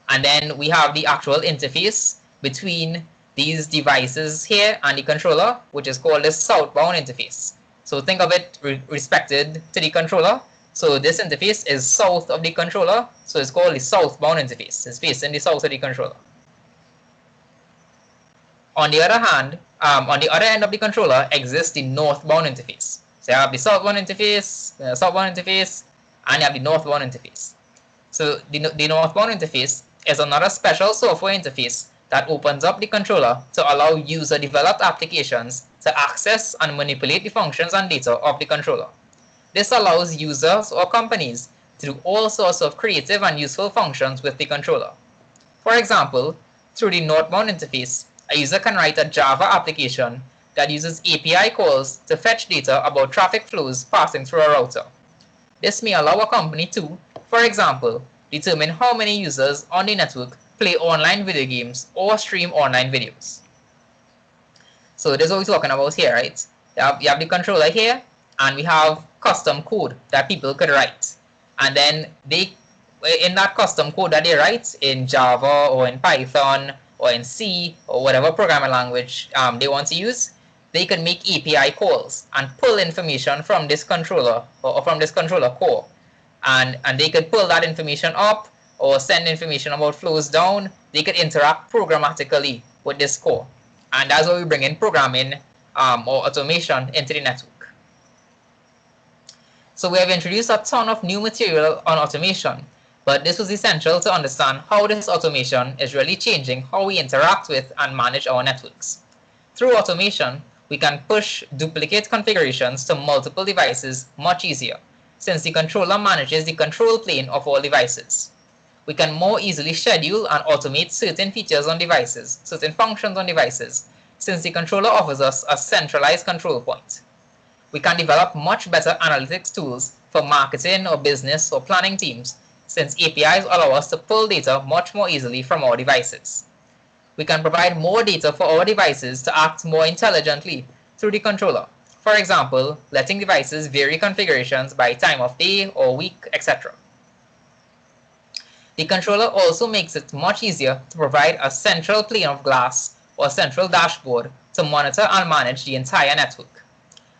And then we have the actual interface between these devices here and the controller, which is called the southbound interface. So think of it respected to the controller. So this interface is south of the controller, so it's called the southbound interface. It's facing the south of the controller. On the other hand, on the other end of the controller exists the northbound interface. So you have the southbound interface, and you have the northbound interface. So the northbound interface is another special software interface that opens up the controller to allow user-developed applications to access and manipulate the functions and data of the controller. This allows users or companies to do all sorts of creative and useful functions with the controller. For example, through the northbound interface, a user can write a Java application that uses API calls to fetch data about traffic flows passing through a router. This may allow a company to, for example, determine how many users on the network play online video games or stream online videos. So this is what we're talking about here, right? You have the controller here, and we have custom code that people could write. And then in that custom code that they write in Java or in Python or in C or whatever programming language they want to use, they can make API calls and pull information from this controller or from this controller core. And they could pull that information up or send information about flows down. They could interact programmatically with this core. And that's why we bring in programming or automation into the network. So we have introduced a ton of new material on automation, but this was essential to understand how this automation is really changing how we interact with and manage our networks. Through automation, we can push duplicate configurations to multiple devices much easier, since the controller manages the control plane of all devices. We can more easily schedule and automate certain features on devices, certain functions on devices, since the controller offers us a centralized control point. We can develop much better analytics tools for marketing or business or planning teams, since APIs allow us to pull data much more easily from our devices. We can provide more data for our devices to act more intelligently through the controller. For example, letting devices vary configurations by time of day or week, etc. The controller also makes it much easier to provide a central pane of glass or central dashboard to monitor and manage the entire network.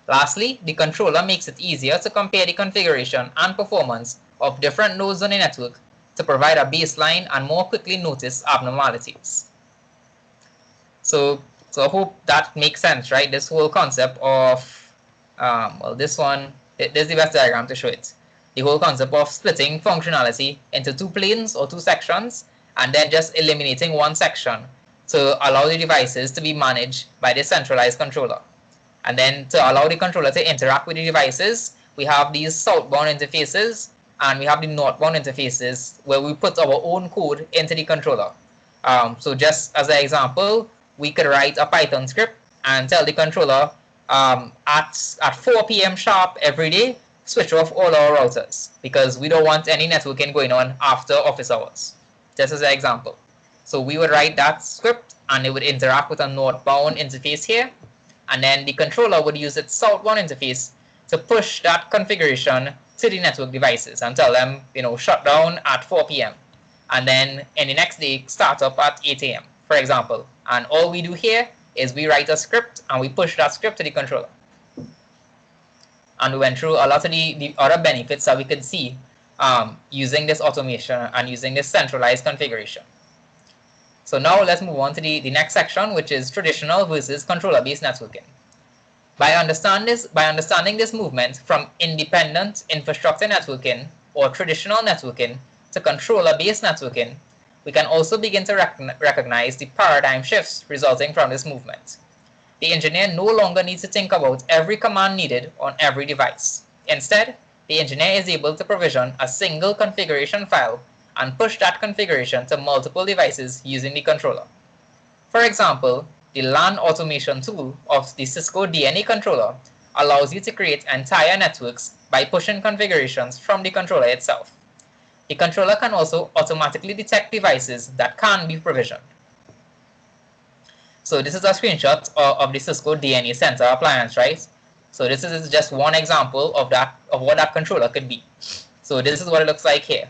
Lastly, the controller makes it easier to compare the configuration and performance of different nodes on the network to provide a baseline and more quickly notice abnormalities. So I hope that makes sense, right? This whole concept of, this is the best diagram to show it. The whole concept of splitting functionality into two planes or two sections, and then just eliminating one section to allow the devices to be managed by the centralized controller. And then to allow the controller to interact with the devices, we have these southbound interfaces and we have the northbound interfaces where we put our own code into the controller. So just as an example, we could write a Python script and tell the controller at 4 p.m. sharp every day, switch off all our routers because we don't want any networking going on after office hours. Just as an example. So we would write that script and it would interact with a northbound interface here. And then the controller would use its southbound interface to push that configuration to the network devices and tell them, shut down at 4 p.m. And then in the next day, start up at 8 a.m., for example. And all we do here is we write a script and we push that script to the controller. And we went through a lot of the other benefits that we could see using this automation and using this centralized configuration. So now let's move on to the next section, which is traditional versus controller-based networking. By understanding this movement from independent infrastructure networking or traditional networking to controller-based networking, we can also begin to recognize the paradigm shifts resulting from this movement. The engineer no longer needs to think about every command needed on every device. Instead, the engineer is able to provision a single configuration file and push that configuration to multiple devices using the controller. For example, the LAN automation tool of the Cisco DNA controller allows you to create entire networks by pushing configurations from the controller itself. The controller can also automatically detect devices that can be provisioned. So this is a screenshot of the Cisco DNA Center appliance, right? So this is just one example of what that controller could be. So this is what it looks like here.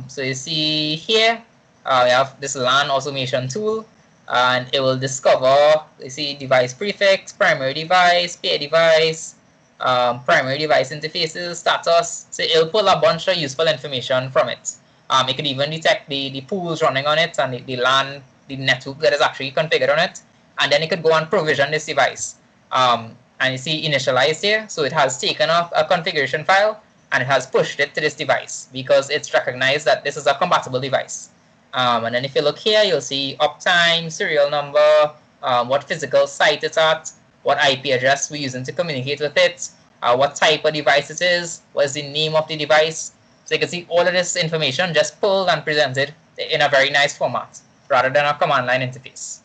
So you see here, we have this LAN automation tool, and it will discover, you see, device prefix, primary device, pair device, primary device interfaces, status. So it'll pull a bunch of useful information from it. It could even detect the pools running on it and the LAN, the network that is actually configured on it, and then it could go and provision this device. And you see initialized here, so it has taken a configuration file and it has pushed it to this device because it's recognized that this is a compatible device. And then if you look here, you'll see uptime, serial number, what physical site it's at, what IP address we're using to communicate with it, what type of device it is, what is the name of the device. So you can see all of this information just pulled and presented in a very nice format rather than a command line interface.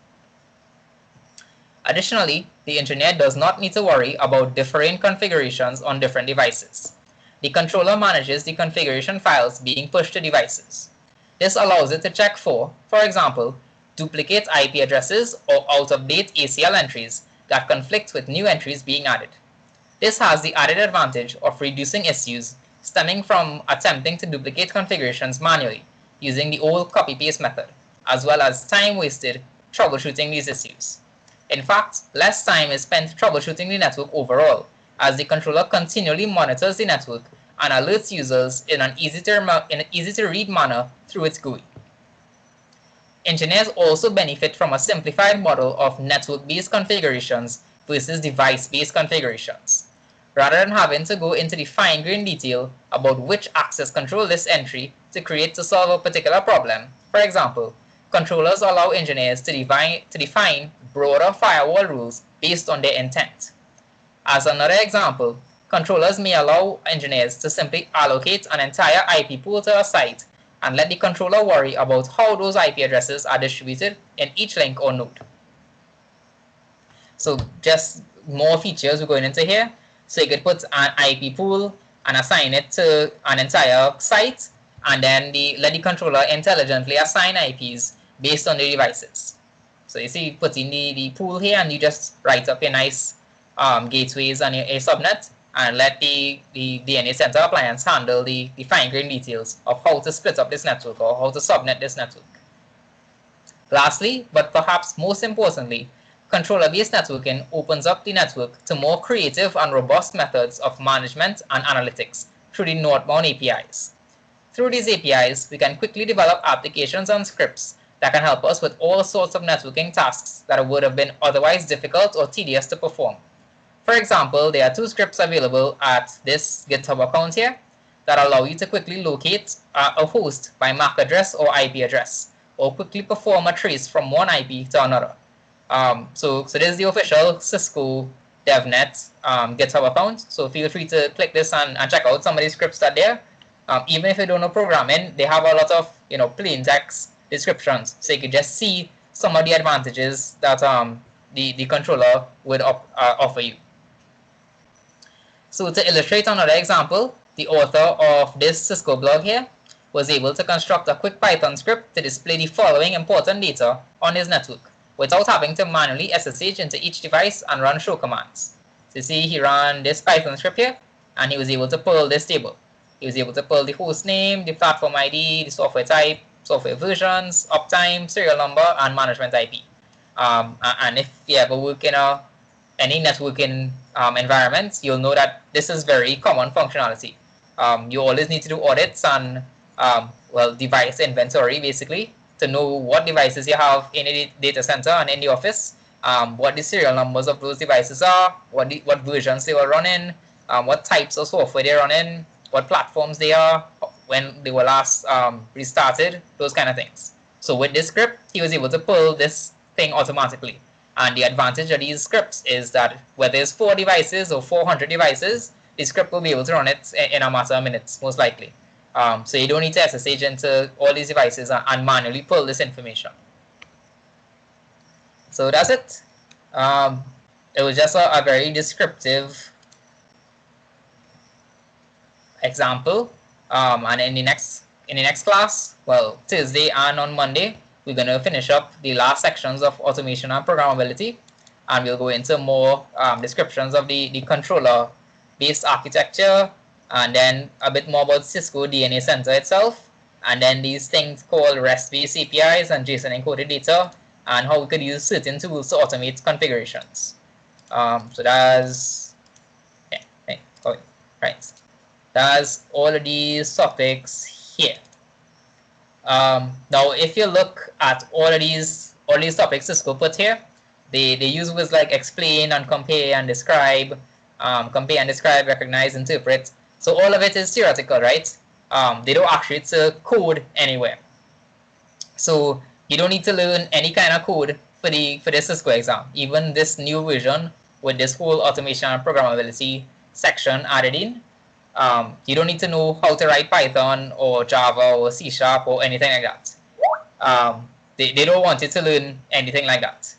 Additionally, the engineer does not need to worry about differing configurations on different devices. The controller manages the configuration files being pushed to devices. This allows it to check for example, duplicate IP addresses or out-of-date ACL entries that conflict with new entries being added. This has the added advantage of reducing issues stemming from attempting to duplicate configurations manually using the old copy-paste method, as well as time wasted troubleshooting these issues. In fact, less time is spent troubleshooting the network overall, as the controller continually monitors the network and alerts users in an easy-to-read manner through its GUI. Engineers also benefit from a simplified model of network-based configurations versus device-based configurations. Rather than having to go into the fine-grained detail about which access control list entry to solve a particular problem, for example, controllers allow engineers to define broader firewall rules based on their intent. As another example, controllers may allow engineers to simply allocate an entire IP pool to a site and let the controller worry about how those IP addresses are distributed in each link or node. So just more features we're going into here. So you could put an IP pool and assign it to an entire site, and then let the controller intelligently assign IPs based on the devices. So you see, you put in the pool here, and you just write up your nice gateways and your subnet, and let the DNA Center appliance handle the fine-grained details of how to split up this network or how to subnet this network. Lastly, but perhaps most importantly, controller-based networking opens up the network to more creative and robust methods of management and analytics through the northbound APIs. Through these APIs, we can quickly develop applications and scripts that can help us with all sorts of networking tasks that would have been otherwise difficult or tedious to perform. For example, there are two scripts available at this GitHub account here that allow you to quickly locate a host by MAC address or IP address, or quickly perform a trace from one IP to another. So this is the official Cisco DevNet GitHub account. So feel free to click this and check out some of these scripts that are there. Even if you don't know programming, they have a lot of plain text descriptions, so you can just see some of the advantages that the controller would offer you. So to illustrate another example, the author of this Cisco blog here was able to construct a quick Python script to display the following important data on his network without having to manually SSH into each device and run show commands. So you see, he ran this Python script here, and he was able to pull this table. He was able to pull the host name, the platform ID, the software type, software versions, uptime, serial number, and management IP. And if you ever work in any networking environment, you'll know that this is very common functionality. You always need to do audits and device inventory, basically, to know what devices you have in a data center and in the office, what the serial numbers of those devices are, what versions they were running, what types of software they're running, what platforms they are, when they were last restarted, those kind of things. So with this script, he was able to pull this thing automatically. And the advantage of these scripts is that whether it's 4 devices or 400 devices, the script will be able to run it in a matter of minutes, most likely. So you don't need to SSH into all these devices and manually pull this information. So that's it. It was just a very descriptive example. And in the next in the next class, well, Thursday and on Monday, we're going to finish up the last sections of automation and programmability, and we'll go into more descriptions of the controller-based architecture, and then a bit more about Cisco DNA Center itself, and then these things called REST-based APIs and JSON encoded data, and how we could use certain tools to automate configurations. So that's right. That's all of these topics here. Now, if you look at all these topics Cisco put here, they use words like explain and compare and describe, recognize, interpret. So all of it is theoretical, right? They don't actually code anywhere. So you don't need to learn any kind of code for the Cisco exam. Even this new version with this whole automation and programmability section added in, you don't need to know how to write Python or Java or C# or anything like that. They don't want you to learn anything like that.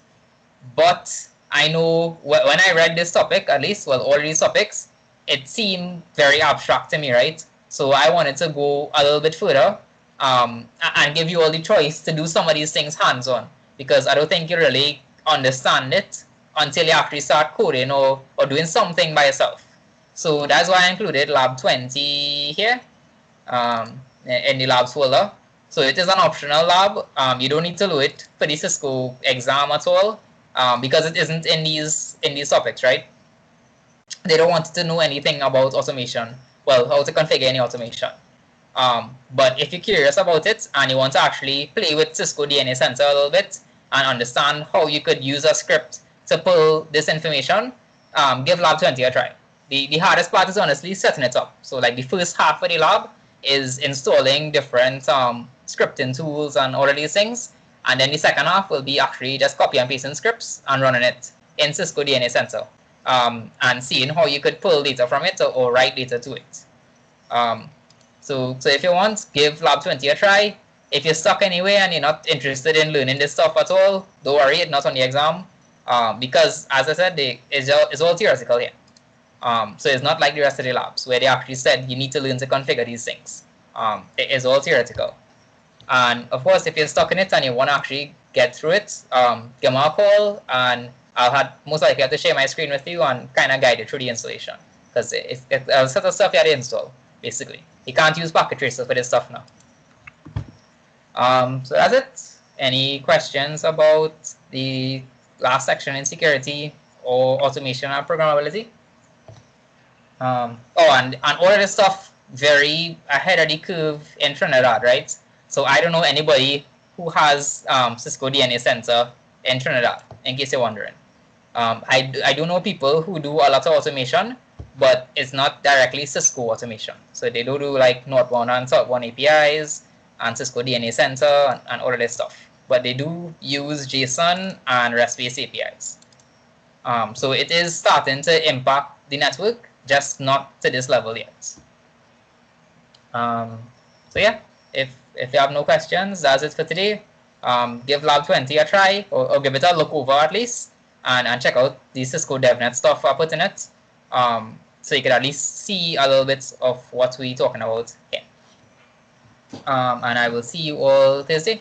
But I know when I read this topic, at least, well, all these topics, it seemed very abstract to me, right? So I wanted to go a little bit further and give you all the choice to do some of these things hands-on, because I don't think you really understand it until you actually start coding or doing something by yourself. So that's why I included Lab 20 here in the labs folder. So it is an optional lab. You don't need to do it for the Cisco exam at all because it isn't in these topics, right? They don't want to know anything about automation. Well, how to configure any automation. But if you're curious about it and you want to actually play with Cisco DNA Center a little bit and understand how you could use a script to pull this information, give Lab 20 a try. The hardest part is honestly setting it up. So like the first half of the lab is installing different scripting tools and all of these things. And then the second half will be actually just copy and pasting scripts and running it in Cisco DNA Center and seeing how you could pull data from it or write data to it. So if you want, give Lab 20 a try. If you're stuck anyway and you're not interested in learning this stuff at all, don't worry, it's not on the exam. Because as I said, it's all theoretical here. So it's not like the rest of the labs where they actually said you need to learn to configure these things. It is all theoretical. And of course, if you're stuck in it and you want to actually get through it, give me a call and I'll most likely have to share my screen with you and kind of guide you through the installation. Because it's a set of stuff you have to install, basically. You can't use Packet Tracer for this stuff now. So that's it. Any questions about the last section in security or automation and programmability? And all of this stuff very ahead of the curve in Trinidad, right? So I don't know anybody who has Cisco DNA Center in Trinidad, in case you're wondering. I do know people who do a lot of automation, but it's not directly Cisco automation. So they do like northbound and southbound APIs and Cisco DNA Center and all of this stuff. But they do use JSON and REST-based APIs. So it is starting to impact the network, just not to this level yet. So yeah, if you have no questions, that's it for today. Give Lab 20 a try, or give it a look over at least, and check out the Cisco DevNet stuff I put in it, so you can at least see a little bit of what we're talking about here. And I will see you all Thursday.